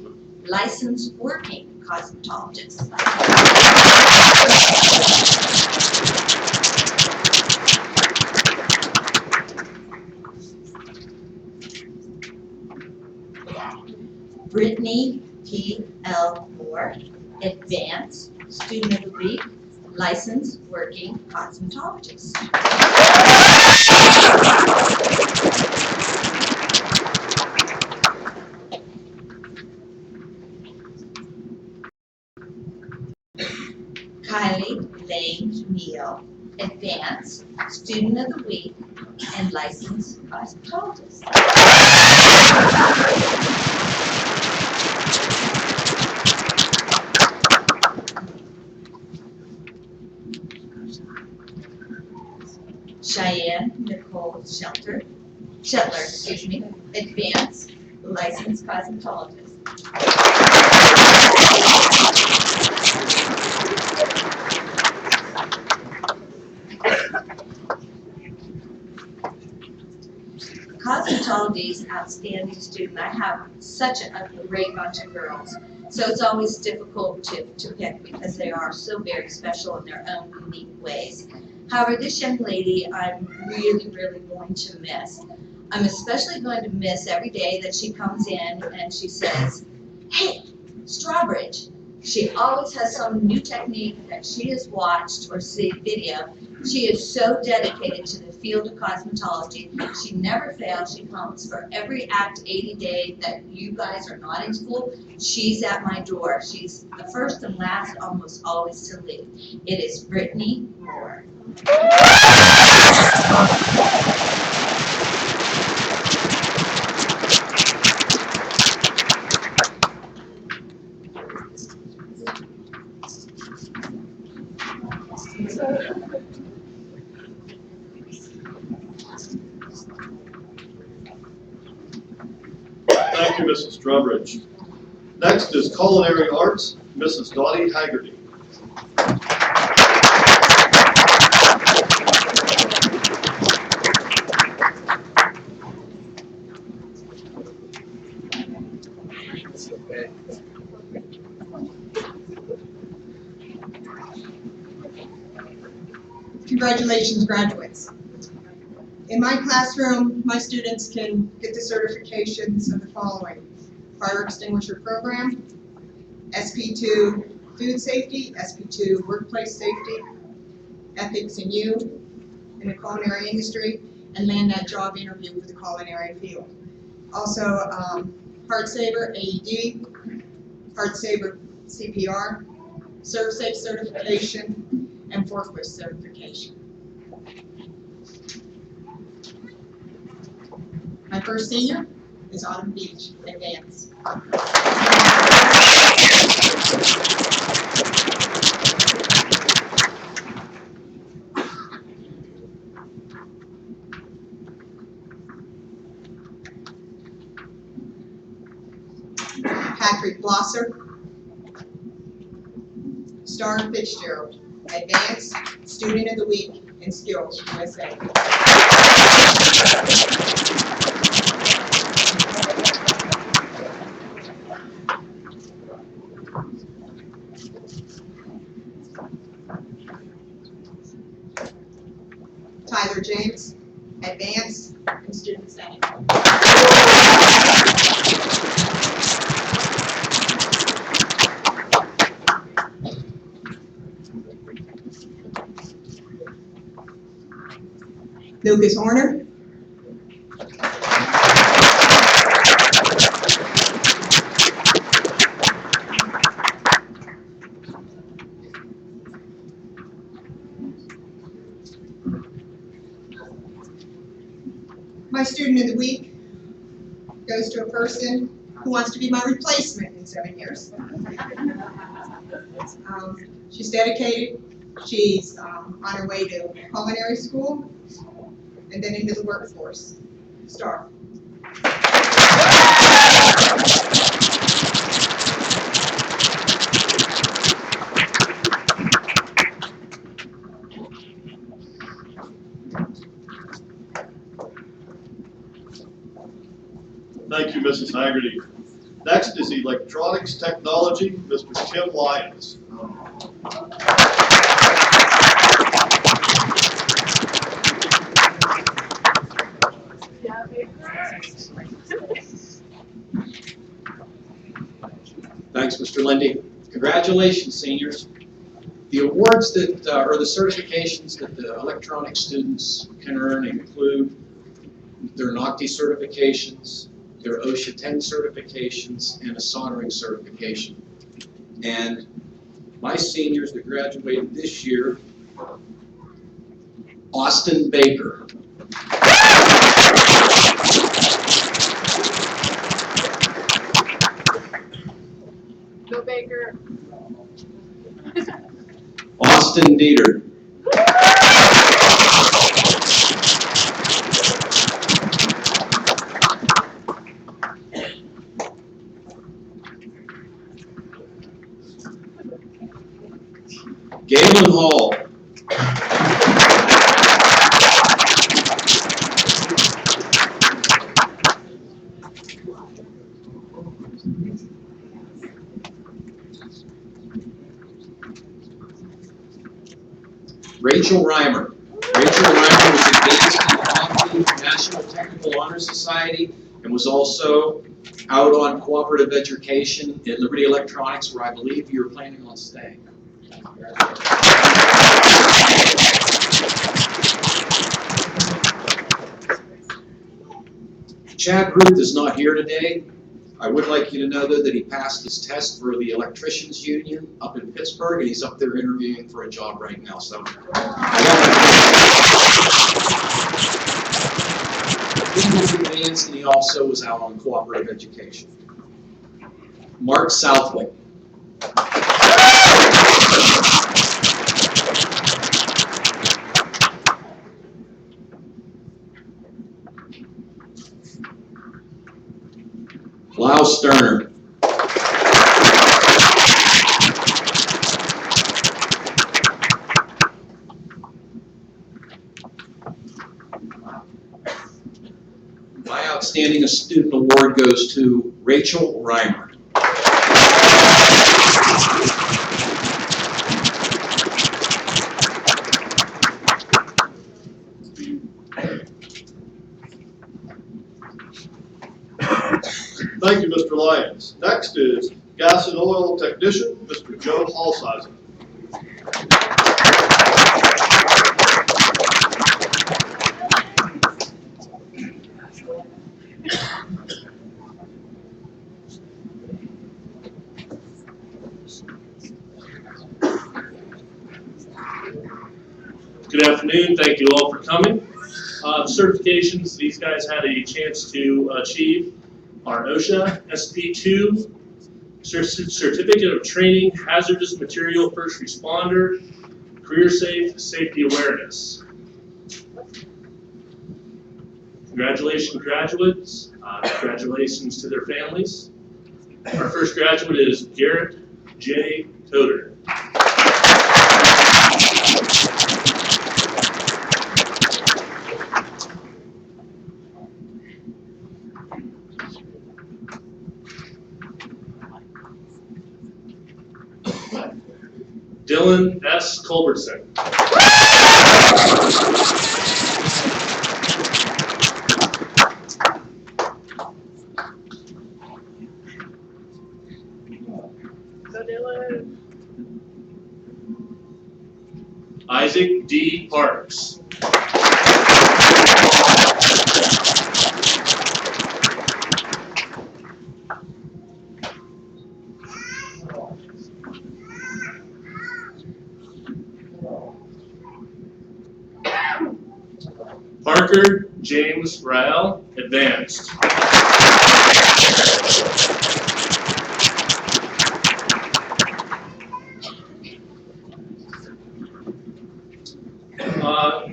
Licensed Working Cosmetologist. Brittany P. L. Moore, Advanced Student of the Week, Licensed Working Cosmetologist. Kylie Lane Neal, Advanced Student of the Week and Licensed Cosmetologist. Cheyenne Nicole Shetler, Advanced Licensed Cosmetologist. Cosmetology is an outstanding student. I have such a great bunch of girls, so it's always difficult to pick because they are so very special in their own unique ways. However, this young lady I'm really, really going to miss. I'm especially going to miss every day that she comes in and she says, "Hey, Strawbridge." She always has some new technique that she has watched or seen video. She is so dedicated to the field of cosmetology. She never fails. She comes for every Act 80 day that you guys are not in school. She's at my door. She's the first and last, almost always to leave. It is Brittany Moore. Thank you, Mrs. Strawbridge. Next is Culinary Arts, Mrs. Dottie Haggerty. Congratulations, graduates. In my classroom, my students can get the certifications of the following: Fire Extinguisher Program, SP2 Food Safety, SP2 Workplace Safety, Ethics in You, in the culinary industry, and land that job interview for the culinary field. Also, Heart Saver AED, Heart Saver CPR, Serve Safe certification, and forklift certification. My first senior is Autumn Beach, Advance. Patrick Blosser, Star Fitzgerald, Advanced Student of the Week in Skills, USA. Tyler James, Advanced in Student Setting. Lucas Horner, my student of the week goes to a person who wants to be my replacement in 7 years. She's dedicated. She's on her way to culinary school and then into the workforce. Star. Thank you, Mrs. Haggerty. Next is Electronics Technology, Mr. Tim Lyons. Thanks, Mr. Lindey. Congratulations, seniors. The awards that, or the certifications that the electronics students can earn include their NOCTI certifications, their OSHA 10 certifications, and a soldering certification. And my seniors that graduated this year, Austin Baker. Go Baker. Austin Dieter. Galen Hall. Rachel Reimer. Rachel Reimer was advanced in the Fontanazza National Technical Honor Society and was also out on cooperative education at Liberty Electronics, where I believe you're planning on staying. Chad Ruth is not here today. I would like you to know, though, that he passed his test for the Electricians Union up in Pittsburgh, and he's up there interviewing for a job right now. So, he was advanced, and he also was out on cooperative education. Mark Southwick. Lyle Sterner. Outstanding Student Award goes to Rachel Reimer. Thank you, Mr. Lyons. Next is Gas and Oil Technician, Mr. Joe Halsizer. Good afternoon. Thank you all for coming. Certifications, these guys had a chance to achieve our OSHA SP2 Certificate of Training, Hazardous Material First Responder, Career Safe, Safety Awareness. Congratulations, graduates. Congratulations to their families. Our first graduate is Garrett J. Toder. Dylan S. Culbertson. Isaac D. Parks. Parker James Rael, Advanced.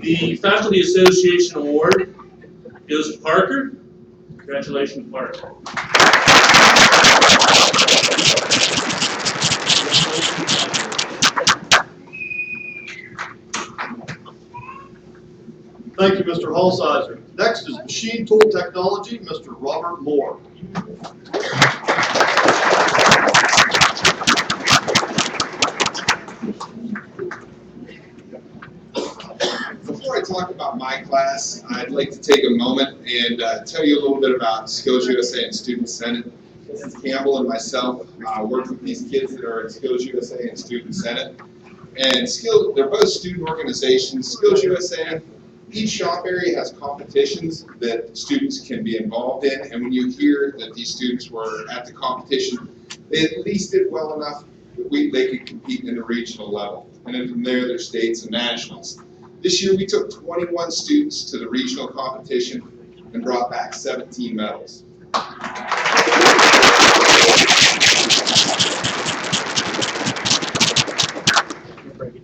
The Faculty Association Award goes to Parker. Congratulations, Parker. Thank you, Mr. Halsizer. Next is Machine Tool Technology, Mr. Robert Moore. Before I talk about my class, I'd like to take a moment and tell you a little bit about Skills USA and Student Senate. This is Campbell and myself work with these kids that are in Skills USA and Student Senate. And they're both student organizations. Skills USA, each shop area has competitions that students can be involved in. And when you hear that these students were at the competition, they at least did well enough that they could compete in the regional level. And then from there, there's states and nationals. This year, we took 21 students to the regional competition and brought back 17 medals.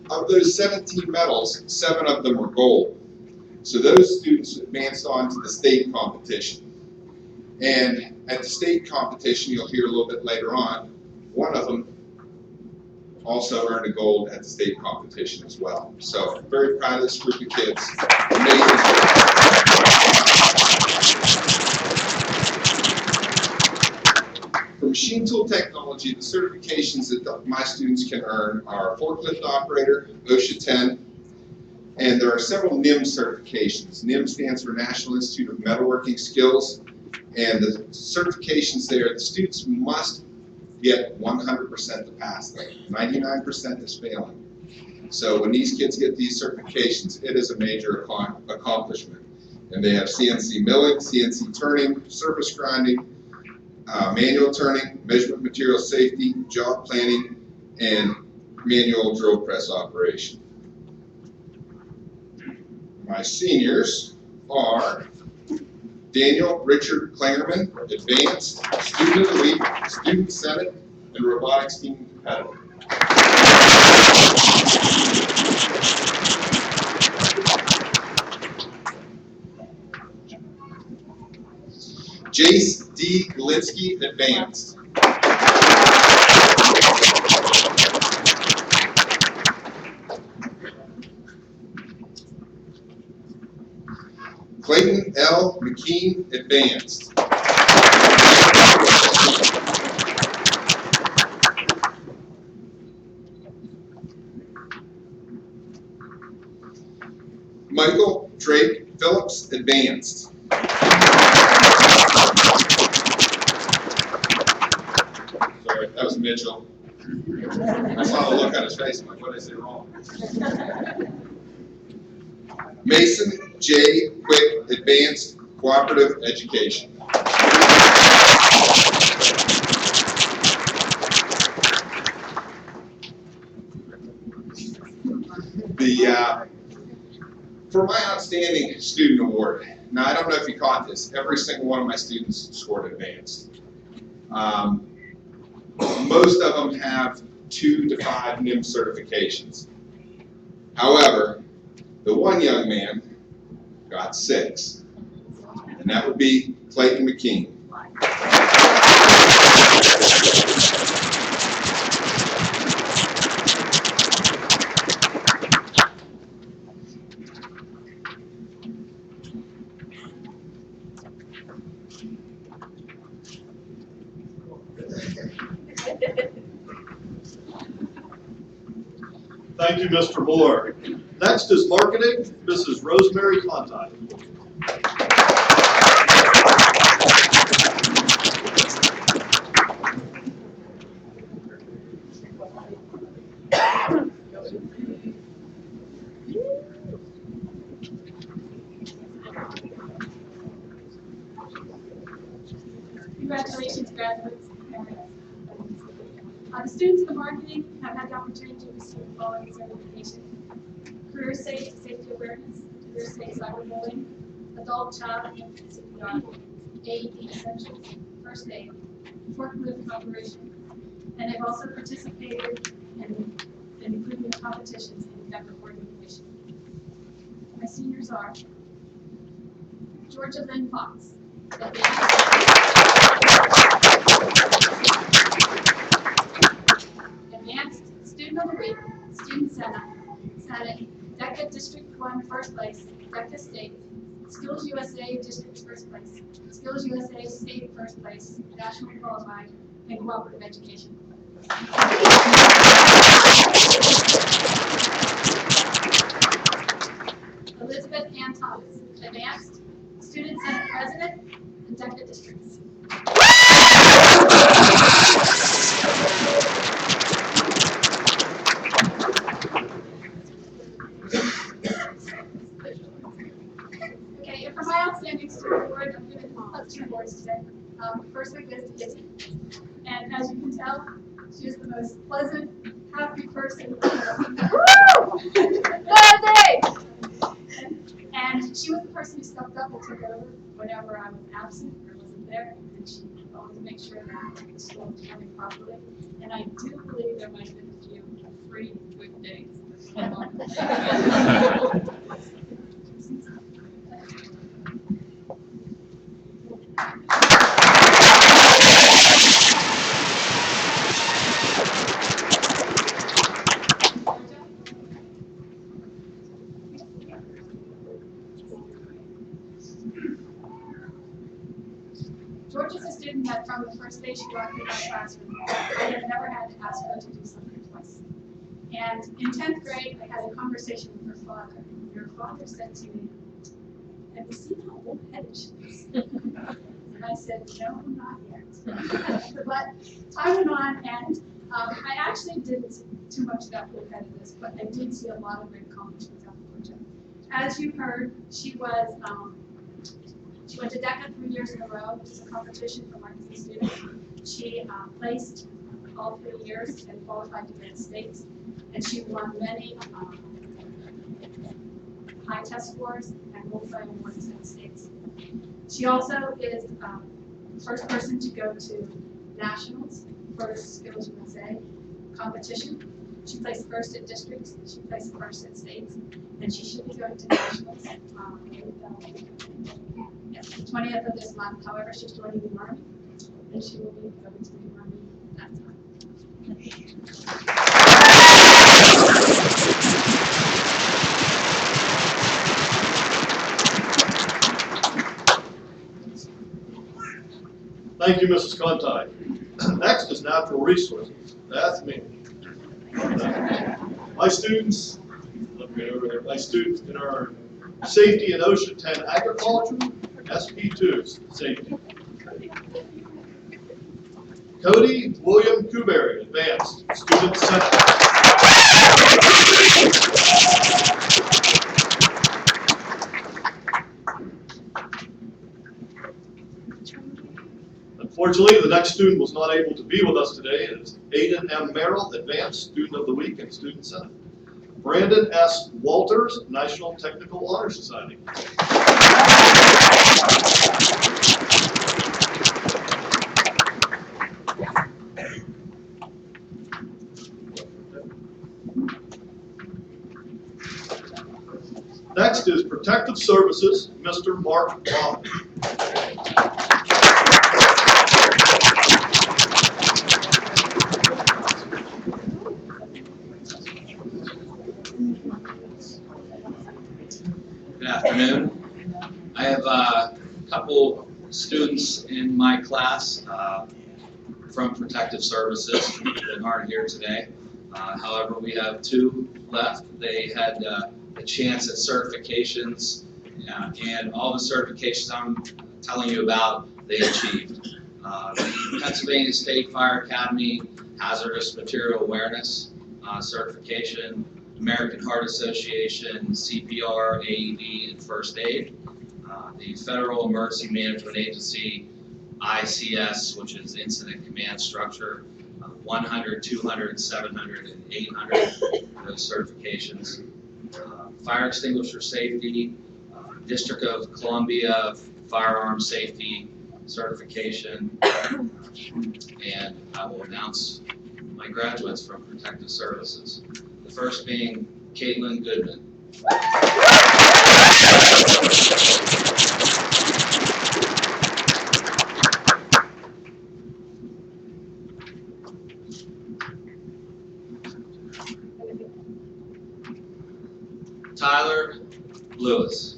Of those 17 medals, 7 of them were gold. So those students advanced on to the state competition. And at the state competition, you'll hear a little bit later on, one of them also earned a gold at the state competition as well. So very proud of this group of kids. Amazing. For machine tool technology, the certifications that my students can earn are forklift operator, OSHA 10, and there are several NIM certifications. NIM stands for National Institute of Metalworking Skills, and the certifications there, the students must get 100% to pass them. 99% is failing. So when these kids get these certifications, it is a major accomplishment. And they have CNC milling, CNC turning, surface grinding, manual turning, measurement material safety, job planning, and manual drill press operation. My seniors are Daniel Richard Klingerman, Advanced, Student of the Week, Student Senate, and Robotics Team Competitor. Jace D. Galinsky, Advanced. Clayton L. McKean, Advanced. Michael Drake Phillips, Advanced. Sorry, that was Mitchell. I saw the look on his face. I'm like, what did I say wrong? Mason J. Quick, Advanced Cooperative Education. For my Outstanding Student Award, now I don't know if you caught this, every single one of my students scored Advanced. Most of them have 2 to 5 NIM certifications. However, the one young man got 6, and that would be Clayton McKean. Thank you, Mr. Moore. Next is marketing, Mrs. Rosemary Fontanazza. Congratulations, graduates. The students of marketing have had the opportunity to receive the following certification: career safe safety awareness, career safe cyberbullying, adult child infant CPR, AED essentials, first aid, forklift operation, and they've also participated in improvement competitions in effective organization. My seniors are Georgia Lynn Fox, Advanced Student of the Week, Student Senate, DECA District 1 first place, DECA State, Skills USA District first place, Skills USA State first place, National Qualified, and Cooperative Education. Elizabeth Ann Thomas, Advanced Student Senate President and DECA Districts. Okay, and for my Outstanding Student Award, I'm going to put 2 awards today. First one goes to Izzy. And as you can tell, she is the most pleasant, happy person. And she was the person who stepped up and took over whenever I was absent or wasn't there. And she wanted to make sure that the school was running properly. And I do believe there might have been a few free food days. Georgia's a student that from the first day she walked in my classroom, I have never had to ask her to do something twice. And in 10th grade, I had a conversation with her father. And her father said to me, "Have you seen how bullheaded she is?" And I said, "No, not yet." But time went on, and I actually didn't see too much of that bullheadedness, but I did see a lot of great accomplishments out of Georgia. As you heard, she went to DECA 3 years in a row, which is a competition for marketing students. She placed all 3 years and qualified to get states, and she won many high test scores and multi-awards in the states. She also is the first person to go to nationals for Skills USA competition. She placed first at districts, she placed first at states, and she should be going to nationals the 20th of this month. However, she's joining the Army, and she will be going to the Army that time. Thank you, Mrs. Conti. Next is natural resources. That's me. My students, let me get over there. My students in our safety and OSHA 10 agriculture, SP2 safety. Cody William Kuberry, advanced, student center. Unfortunately, the next student was not able to be with us today. It is Aiden M. Merrill, advanced, student of the week and student senate. Brandon S. Walters, National Technical Honor Society. Next is Protective Services, Mr. Mark Robin. Good afternoon. I have a couple students in my class from Protective Services that aren't here today. However, we have two left. They had a chance at certifications, and all the certifications I'm telling you about, they achieved. Pennsylvania State Fire Academy Hazardous Material Awareness certification, American Heart Association, CPR, AED, and First Aid. The Federal Emergency Management Agency, ICS, which is Incident Command Structure, 100, 200, 700, and 800, those certifications. Fire Extinguisher Safety, District of Columbia Firearm Safety certification, and I will announce my graduates from Protective Services. The first being Caitlin Goodman. Tyler Lewis.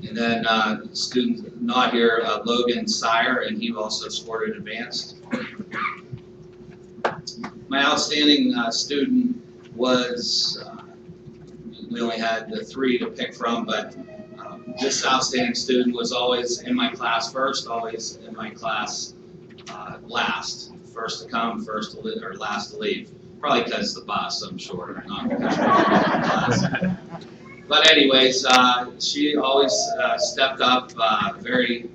And then student not here, Logan Sire, and he also scored an advanced. My outstanding student was, we only had the three to pick from, but this outstanding student was always in my class first, always in my class last. First to come, first to leave, or last to leave. Probably because the bus, I'm sure, not because we're in class. But anyways, she always stepped up, very,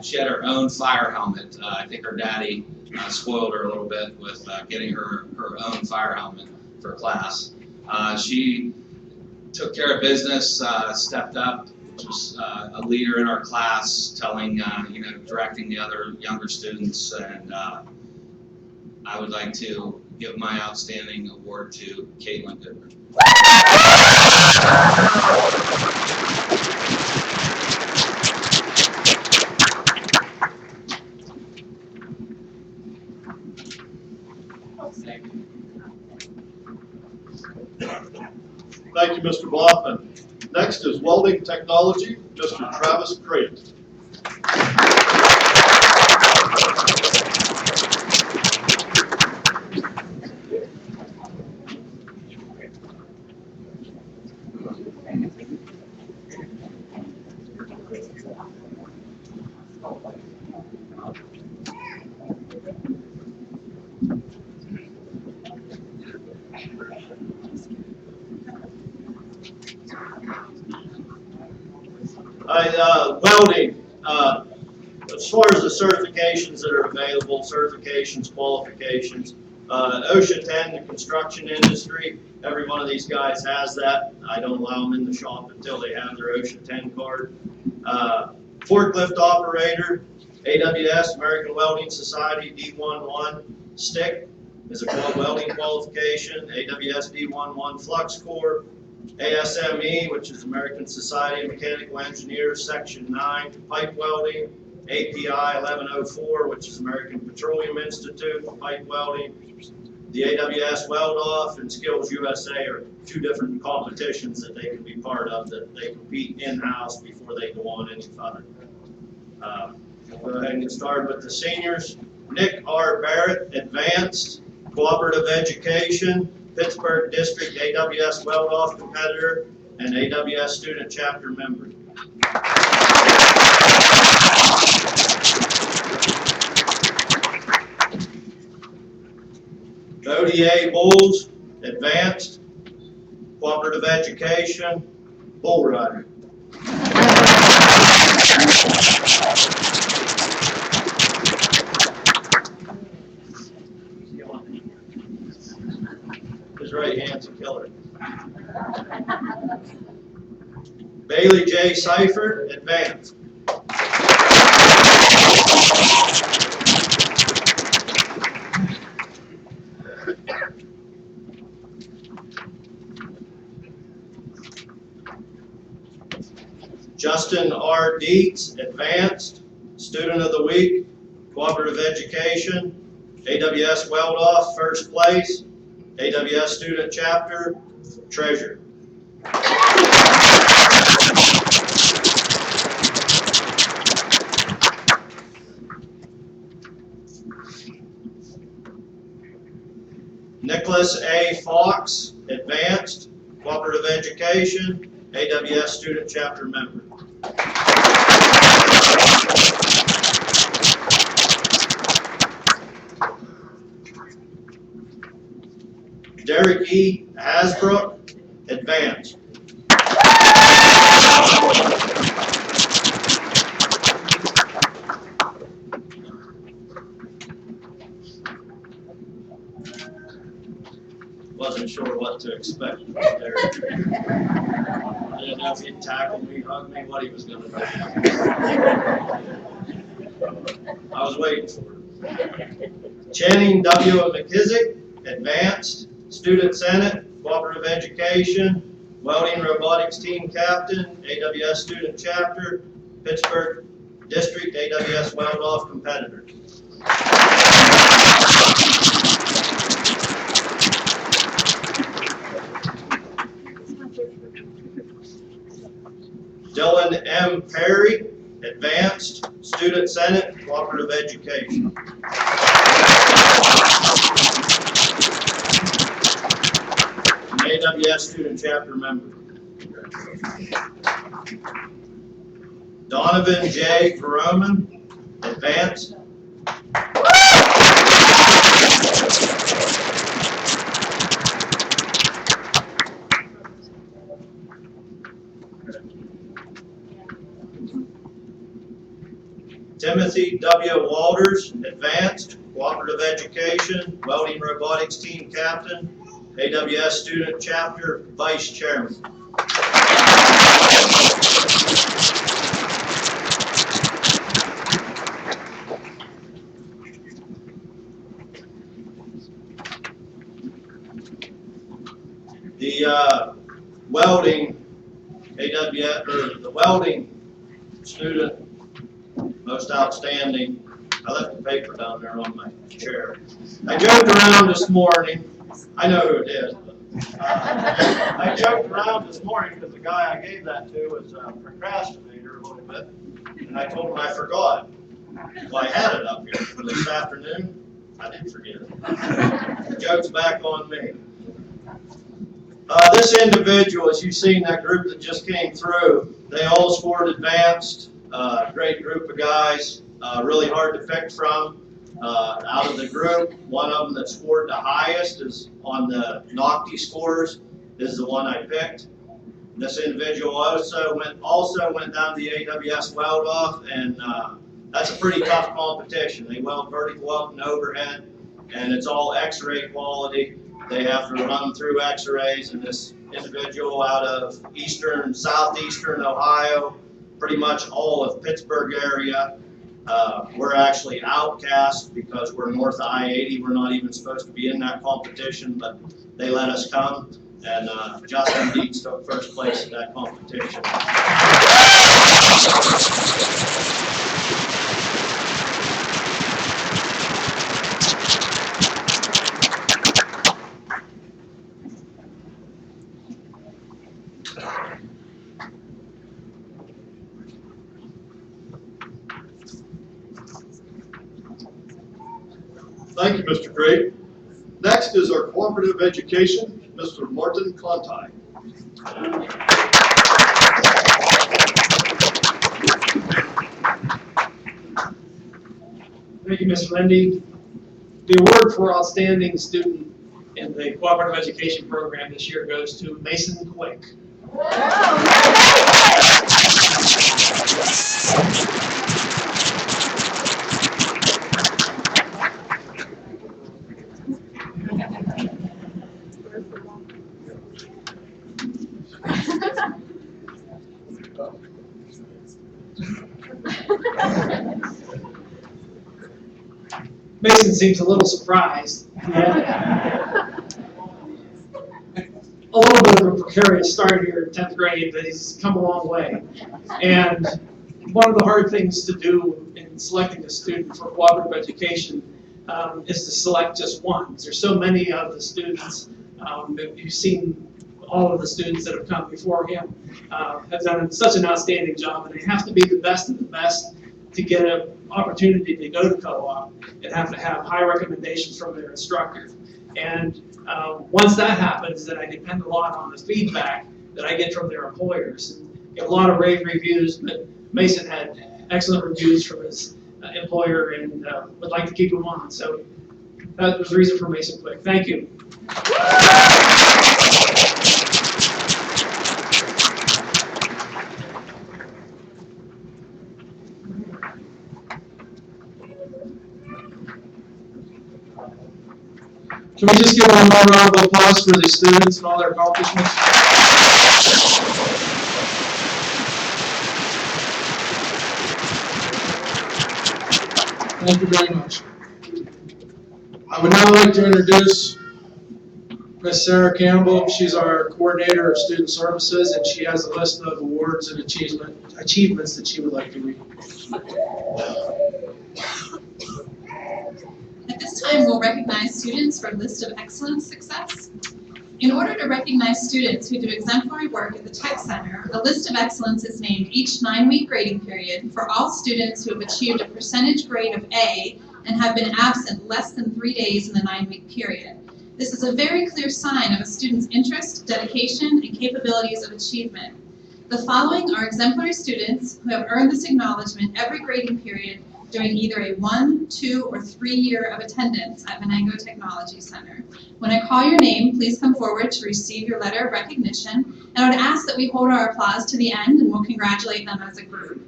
she had her own fire helmet. I think her daddy spoiled her a little bit with getting her own fire helmet for class. She took care of business, stepped up, was a leader in our class, telling, directing the other younger students, and I would like to give my outstanding award to Caitlin Goodman. Thank you, Mr. Blockman. Next is Welding Technology, Mr. Travis Crate. Welding, as far as the certifications that are available, certifications, qualifications, OSHA 10, the construction industry, every one of these guys has that. I don't allow them in the shop until they have their OSHA 10 card. Forklift operator, AWS, American Welding Society, D11, stick is a welding qualification, AWS D11 Flux Core, ASME, which is American Society of Mechanical Engineers, Section 9, pipe welding, API 1104, which is American Petroleum Institute for pipe welding, The AWS Weld-Off and Skills USA are two different competitions that they can be part of, that they compete in-house before they go on any further. We'll go ahead and get started with the seniors. Nick R. Barrett, Advanced Cooperative Education, Pittsburgh District AWS Weld-Off competitor and AWS Student Chapter member. ODA Bulls, Advanced Cooperative Education, Bull Rider. His right hand's a killer. Bailey J. Seifert, Advanced. Justin R. Dietz, Advanced, Student of the Week, Cooperative Education, AWS Weld-Off, First Place, AWS Student Chapter, Treasurer. Nicholas A. Fox, Advanced, Cooperative Education, AWS Student Chapter member. Derek E. Hasbrook, Advanced. Wasn't sure what to expect from Derek. I didn't know if he'd tackle me, hug me, what he was going to do. I was waiting for it. Channing W. McKissick, Advanced, Student Senate, Cooperative Education, Welding Robotics Team Captain, AWS Student Chapter, Pittsburgh District AWS Weld-Off competitor. Dylan M. Perry, Advanced, Student Senate, Cooperative Education. AWS Student Chapter member. Donovan J. Veroman, Advanced. Timothy W. Walters, Advanced, Cooperative Education, Welding Robotics Team Captain, AWS Student Chapter, Vice Chairman. The welding AWS, or the welding student most outstanding. I left the paper down there on my chair. I joked around this morning. I know who it is. But, I joked around this morning because the guy I gave that to was a procrastinator a little bit, and I told him I forgot. Well, I had it up here for this afternoon. I didn't forget it. The joke's back on me. This individual, as you've seen that group that just came through, they all scored advanced. Great group of guys, really hard to pick from. Out of the group, one of them that scored the highest is on the NOCTI scores, is the one I picked. This individual also went down to the AWS Weld-Off, and that's a pretty tough competition. They weld vertical up and overhead, and it's all X-ray quality. They have to run through X-rays, and this individual out of southeastern Ohio, pretty much all of Pittsburgh area. We're actually outcast because we're north of I-80. We're not even supposed to be in that competition, but they let us come. And Justin Dietz took first place at that competition. Thank you, Mr. Craig. Next is our cooperative education, Mr. Martin Conti. Thank you, Mr. Lindey. The award for outstanding student in the cooperative education program this year goes to Mason Quick. Mason seems a little surprised. Yeah. A little bit of a precarious start here in 10th grade, but he's come a long way. And one of the hard things to do in selecting a student for cooperative education is to select just one. There's so many of the students. You've seen all of the students that have come before him have done such an outstanding job, and they have to be the best of the best to get an opportunity to go to co-op and have to have high recommendations from their instructor. And once that happens, then I depend a lot on the feedback that I get from their employers. And get a lot of rave reviews, but Mason had excellent reviews from his employer and would like to keep him on. So that was the reason for Mason Quick. Thank you. Can we just give one more round of applause for the students and all their accomplishments? Thank you very much. I would now like to introduce Ms. Sarah Campbell. She's our coordinator of student services, and she has a list of awards and achievements that she would like to read. At this time, we'll recognize students for a list of excellence success. In order to recognize students who do exemplary work at the Tech Center, a list of excellence is named each 9-week grading period for all students who have achieved a percentage grade of A and have been absent less than 3 days in the 9-week period. This is a very clear sign of a student's interest, dedication, and capabilities of achievement. The following are exemplary students who have earned this acknowledgement every grading period during either a 1, 2, or 3 year of attendance at Venango Technology Center. When I call your name, please come forward to receive your letter of recognition, and I would ask that we hold our applause to the end and we'll congratulate them as a group.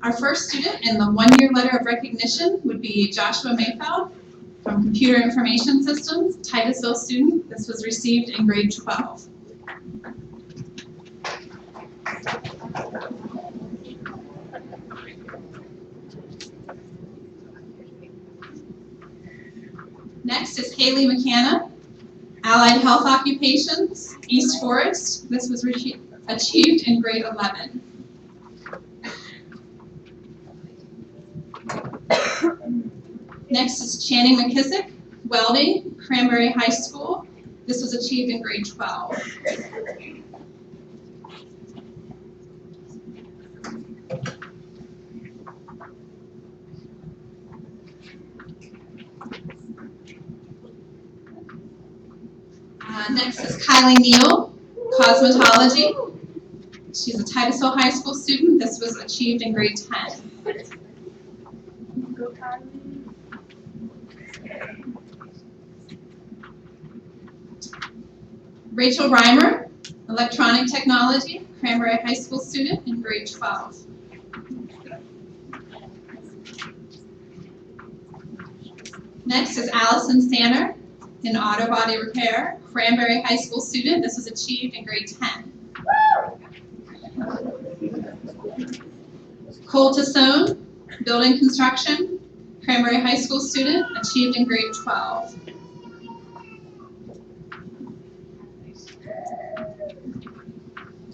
Our first student in the 1-year letter of recognition would be Joshua Mayfeld from Computer Information Systems, Titusville student. This was received in grade 12. Next is Haley McCanna, Allied Health Occupations, East Forest. This was achieved in grade 11. Next is Channing McKissick, Welding, Cranberry High School. This was achieved in grade 12. Next is Kylie Neal, Cosmetology. She's a Titusville High School student. This was achieved in grade 10. Rachel Reimer, Electronic Technology, Cranberry High School student in grade 12. Next is Allison Sanner, in Auto Body Repair, Cranberry High School student. This was achieved in grade 10. Cole Tassone, Building Construction, Cranberry High School student, achieved in grade 12.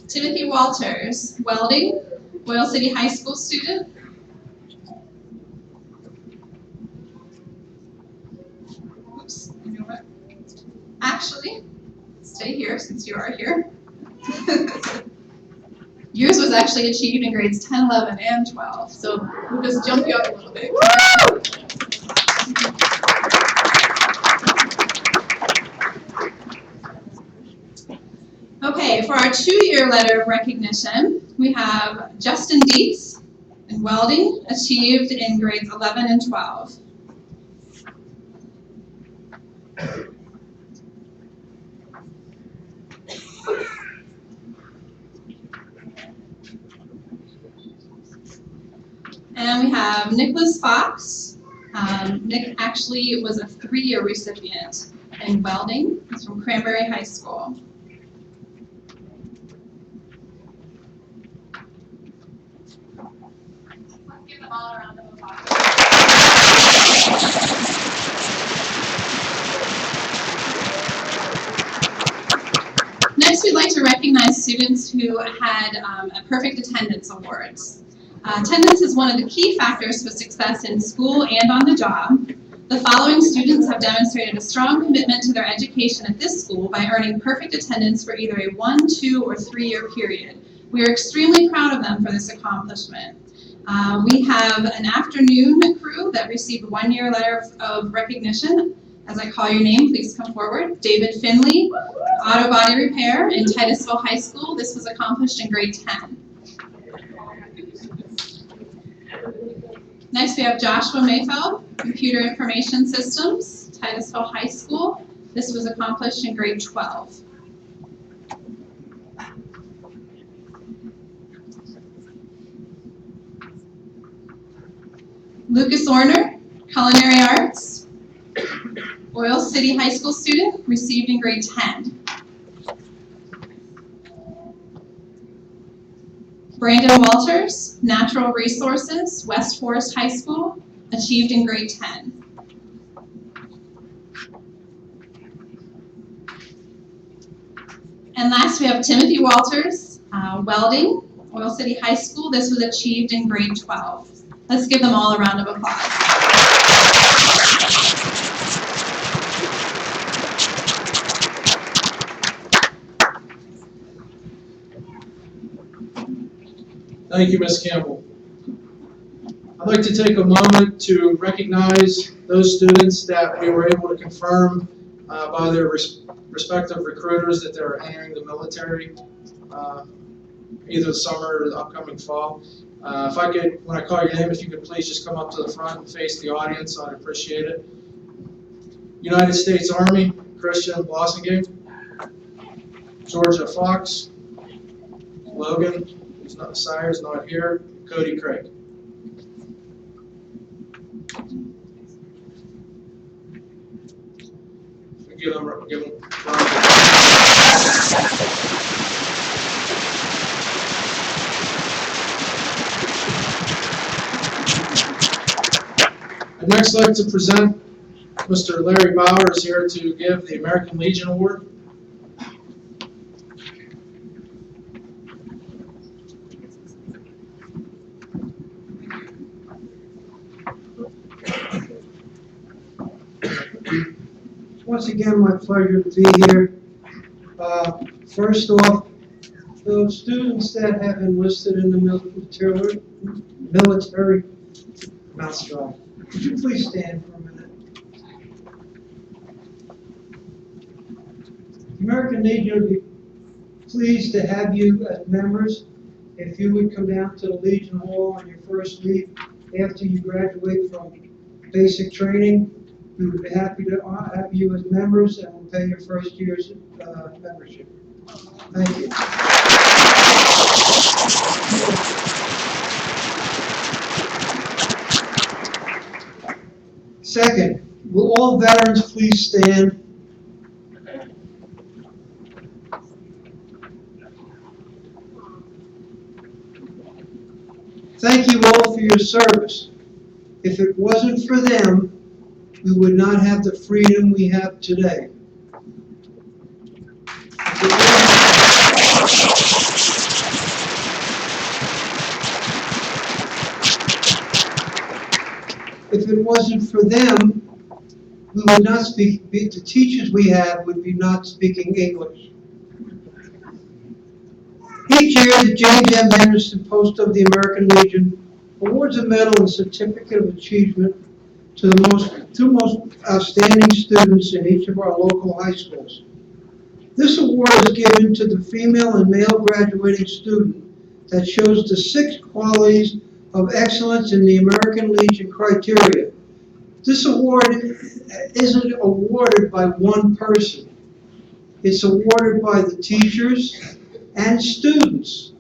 Timothy Walters, Welding, Oil City High School student. Oops, you know what? Actually, stay here since you are here. Yours was actually achieved in grades 10, 11, and 12. So we'll just jump you up a little bit. Woo! Okay, for our 2-year letter of recognition, we have Justin Dietz in welding, achieved in grades 11 and 12. And we have Nicholas Fox. Nick actually was a 3-year recipient in welding. He's from Cranberry High School. Let's give them all a round of applause. Next, we'd like to recognize students who had a perfect attendance awards. Attendance is one of the key factors for success in school and on the job. The following students have demonstrated a strong commitment to their education at this school by earning perfect attendance for either a 1, 2, or 3-year period. We are extremely proud of them for this accomplishment. We have an afternoon crew that received a 1-year letter of recognition. As I call your name, please come forward. David Finley, Auto Body Repair in Titusville High School. This was accomplished in grade 10. Next, we have Joshua Mayfeld, Computer Information Systems, Titusville High School. This was accomplished in grade 12. Lucas Orner, Culinary Arts, Oil City High School student, received in grade 10. Brandon Walters, Natural Resources, West Forest High School, achieved in grade 10. And last, we have Timothy Walters, Welding, Oil City High School. This was achieved in grade 12. Let's give them all a round of applause. Thank you, Ms. Campbell. I'd like to take a moment to recognize those students that we were able to confirm by their respective recruiters that they're entering the military, either the summer or the upcoming fall. If I could, when I call your name, if you could please just come up to the front and face the audience, I'd appreciate it. United States Army, Christian Blossingame. Georgia Fox. Logan, who's not, Sire's not here. Cody Craig. Give them I'd next like to present Mr. Larry Bowers here to give the American Legion Award. Once again, my pleasure to be here. First off, those students that have enlisted in the military, mouth dry. Could you please stand for a minute? The American Legion would be pleased to have you as members. If you would come down to the Legion Hall on your first leave after you graduate from basic training, we would be happy to have you as members, and we'll pay your first year's membership. Thank you. Second, will all veterans please stand? Thank you all for your service. If it wasn't for them, we would not have the freedom we have today. If it wasn't for them, we would not speak, the teachers we have would be not speaking English. Each year, the James M. Henderson Post of the American Legion awards a medal and certificate of achievement to the two most outstanding students in each of our local high schools. This award is given to the female and male graduating student that shows the 6 qualities of excellence in the American Legion criteria. This award isn't awarded by one person. It's awarded by the teachers and students.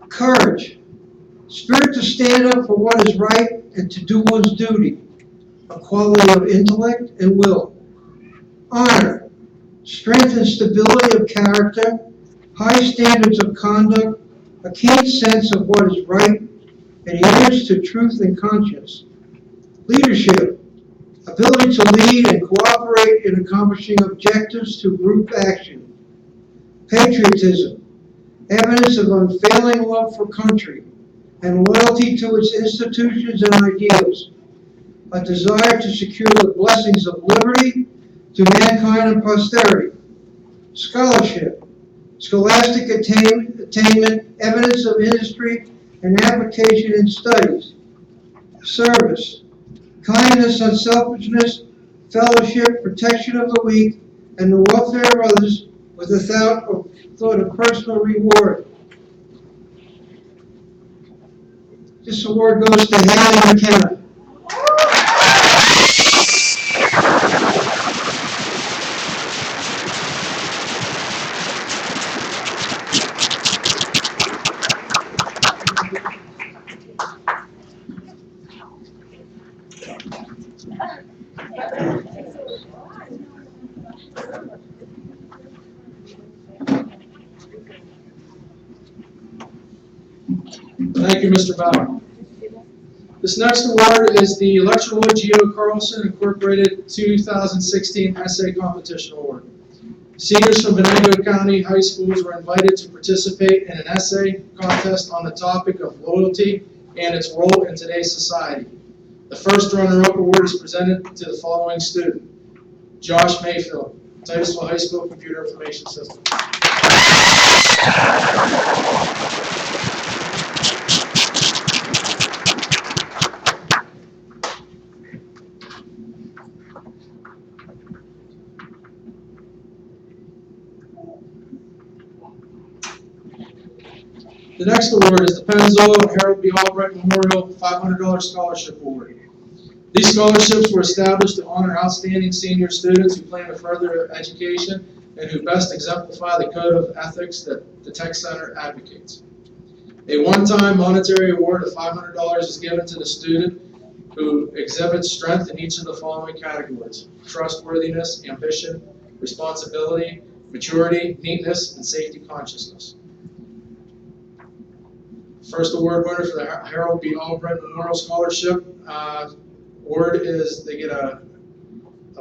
Courage, spirit to stand up for what is right and to do one's duty, a quality of intellect and will. Honor, strength and stability of character, high standards of conduct, a keen sense of what is right, adherence to truth and conscience. Leadership, ability to lead and cooperate in accomplishing objectives through group action. Patriotism, evidence of unfailing love for country and loyalty to its institutions and ideals. A desire to secure the blessings of liberty to mankind and posterity. Scholarship, scholastic attainment, evidence of industry and application in studies. Service, kindness, unselfishness, fellowship, protection of the weak, and the welfare of others with a thought of personal reward. This award goes to Haley McKenna. Thank you, Mr. Bauer. This next award is the Lecture Lloyd Geo Carlson Incorporated 2016 Essay Competition Award. Seniors from Venango County High Schools were invited to participate in an essay contest on the topic of loyalty and its role in today's society. The first runner-up award is presented to the following student: Josh Mayfield, Titusville High School Computer Information System. The next award is the Pennzoil and Harold B. Albright Memorial $500 Scholarship Award. These scholarships were established to honor outstanding senior students who plan to further their education and who best exemplify the code of ethics that the Tech Center advocates. A one-time monetary award of $500 is given to the student who exhibits strength in each of the following categories: trustworthiness, ambition, responsibility, maturity, neatness, and safety consciousness. First award winner for the Harold B. Albright Memorial Scholarship award is they get a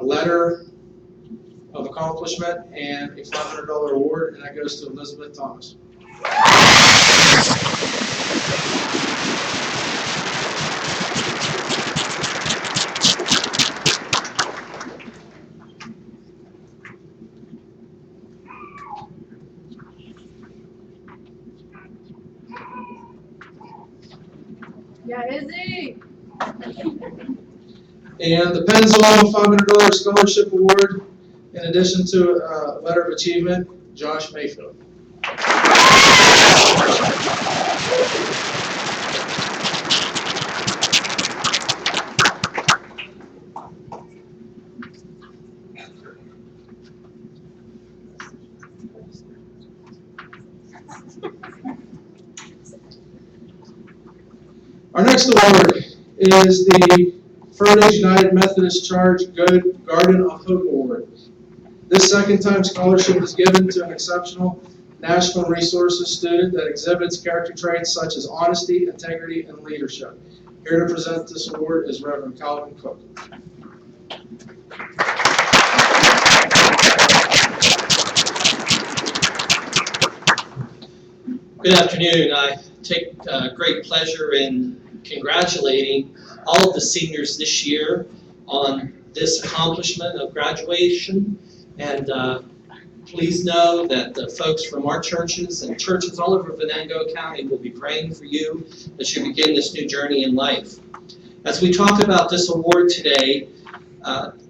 letter of accomplishment and a $500 award, and that goes to Elizabeth Thomas. Yeah, Izzy. And the Pennzoil $500 Scholarship Award, in addition to a letter of achievement, Josh Mayfield. Our next award is the Furnace United Methodist Charge Good Garden of Hope Award. This second-time scholarship is given to an exceptional National Resources student that exhibits character traits such as honesty, integrity, and leadership. Here to present this award is Reverend Calvin Cook. Good afternoon. I take great pleasure in congratulating all of the seniors this year on this accomplishment of graduation. And please know that the folks from our churches and churches all over Venango County will be praying for you as you begin this new journey in life. As we talk about this award today,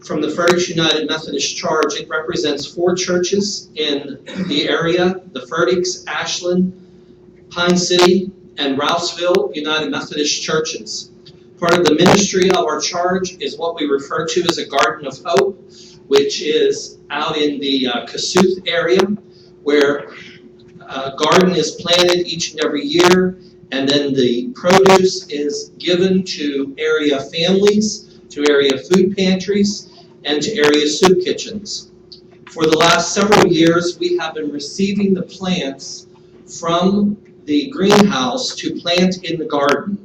from the Furtick's United Methodist Charge. It represents 4 churches in the area: the Furtick's, Ashland, Pine City, and Ralphsville United Methodist churches. Part of the ministry of our charge is what we refer to as a Garden of Hope, which is out in the Kossuth area, where a garden is planted each and every year, and then the produce is given to area families, to area food pantries, and to area soup kitchens. For the last several years, we have been receiving the plants from the greenhouse to plant in the garden.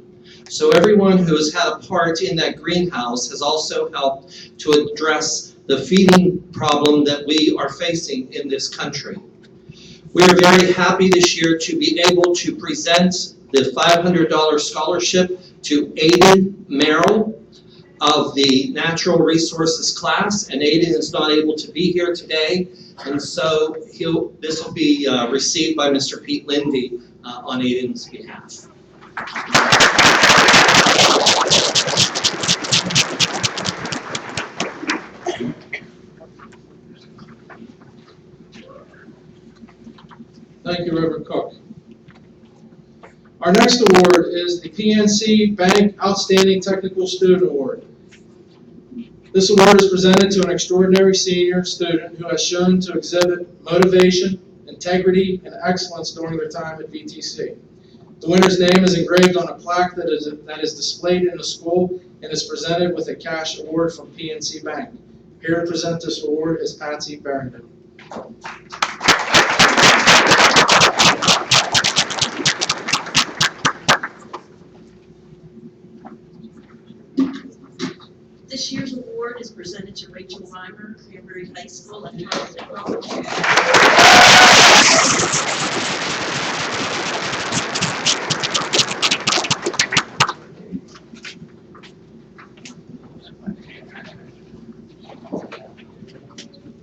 So everyone who has had a part in that greenhouse has also helped to address the feeding problem that we are facing in this country. We are very happy this year to be able to present the $500 scholarship to Aiden Merrill of the Natural Resources class, and Aiden is not able to be here today, and so this will be received by Mr. Pete Lindey on Aiden's behalf. Thank you, Reverend Cook. Our next award is the PNC Bank Outstanding Technical Student Award. This award is presented to an extraordinary senior student who has shown to exhibit motivation, integrity, and excellence during their time at VTC. The winner's name is engraved on a plaque that is displayed in the school and is presented with a cash award from PNC Bank. Here to present this award is Patsy Barrington. This year's award is presented to Rachel Reimer, Cranberry High School, Untitled Chapter.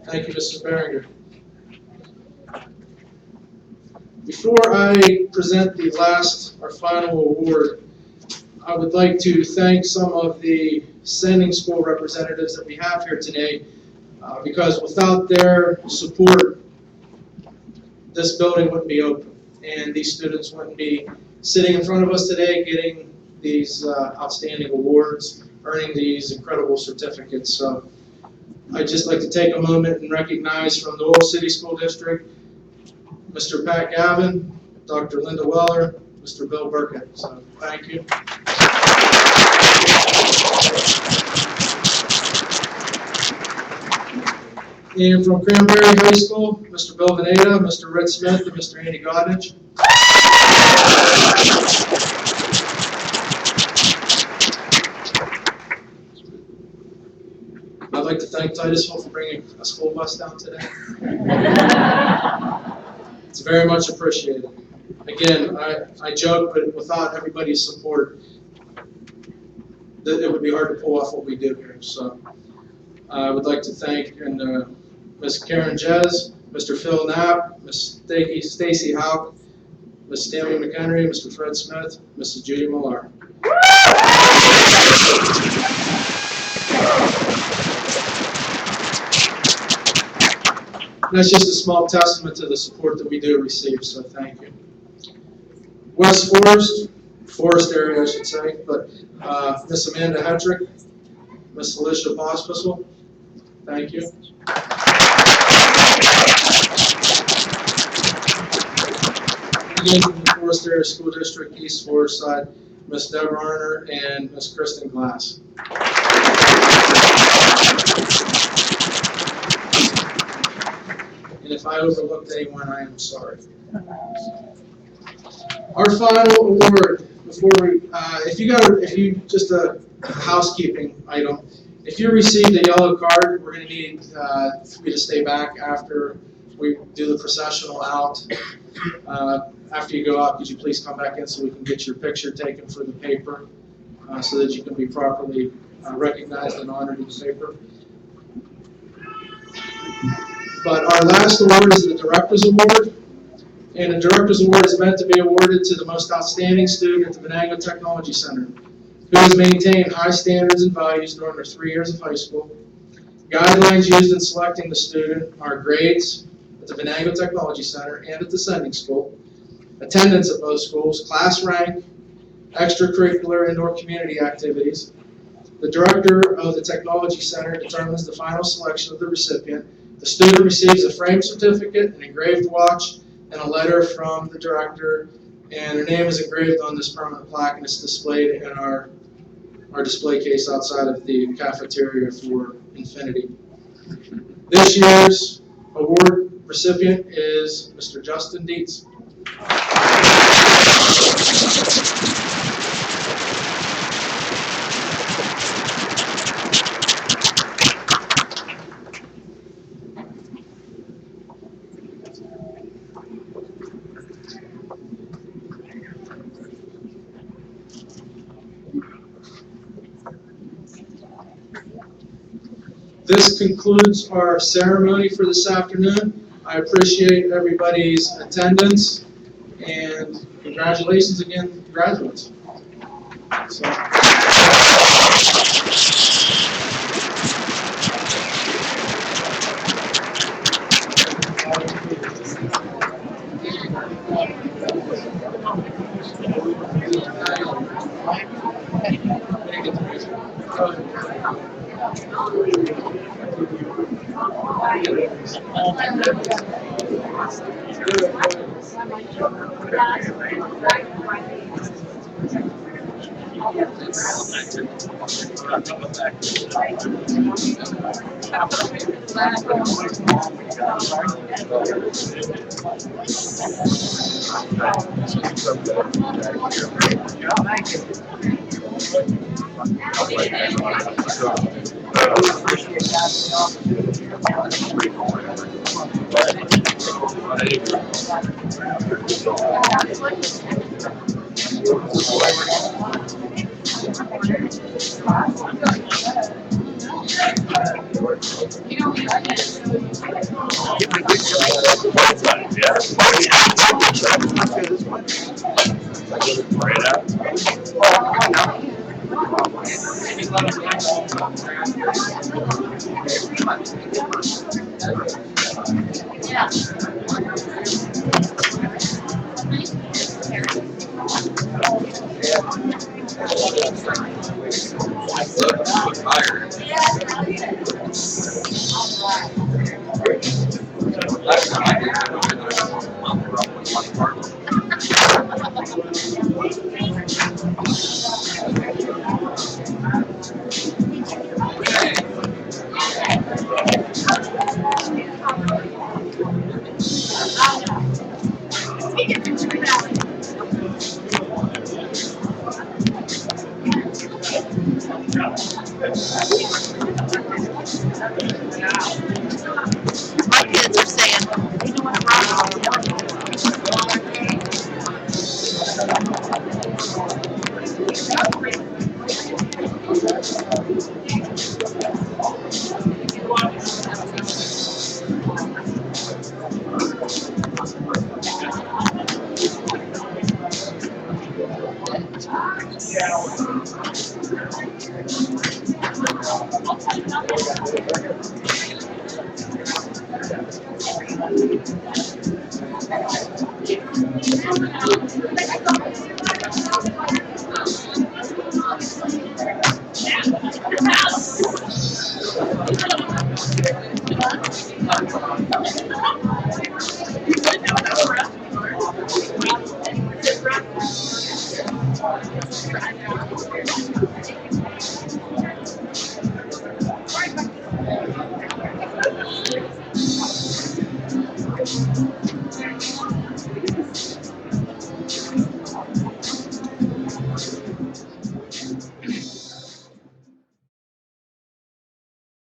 Thank you, Mrs. Barringer. Before I present the last, our final award, I would like to thank some of the sending school representatives that we have here today, because without their support, this building wouldn't be open, and these students wouldn't be sitting in front of us today getting these outstanding awards, earning these incredible certificates. So I'd just like to take a moment and recognize from the Oil City School District, Mr. Pat Gavin, Dr. Linda Weller, Mr. Bill Burkett. So thank you. And from Cranberry High School, Mr. Bill Veneta, Mr. Red Smith, and Mr. Andy Godnich. I'd like to thank Titusville for bringing a school bus down today. It's very much appreciated. Again, I joke, but without everybody's support, it would be hard to pull off what we do here. So I would like to thank Ms. Karen Jez, Mr. Phil Knapp, Ms. Stacy Houck, Ms. Stanley McHenry, Mr. Fred Smith, Mrs. Judy Millar. That's just a small testament to the support that we do receive, so thank you. West Forest area I should say, but Miss Amanda Hetrick, Miss Alicia Pospisil, thank you. Again, from the Forest Area School District, East Forest side, Miss Deb Arner and Miss Kristen Glass. And if I overlooked anyone, I am sorry. Our final award, before we, just a housekeeping item, if you received a yellow card, we're going to need for you to stay back after we do the processional out. After you go out, could you please come back in so we can get your picture taken for the paper, so that you can be properly recognized and honored in the paper. But our last award is the Director's Award. And the Director's Award is meant to be awarded to the most outstanding student at the Venango Technology Center, who has maintained high standards and values during their 3 years of high school, Guidelines used in selecting the student are grades at the Venango Technology Center and at the sending school, attendance at both schools, class rank, extracurricular indoor community activities. The director of the Technology Center determines the final selection of the recipient. The student receives a framed certificate, an engraved watch, and a letter from the director, and their name is engraved on this permanent plaque, and it's displayed in our display case outside of the cafeteria for Infinity. This year's award recipient is Mr. Justin Dietz. This concludes our ceremony for this afternoon. I appreciate everybody's attendance, and congratulations again, graduates.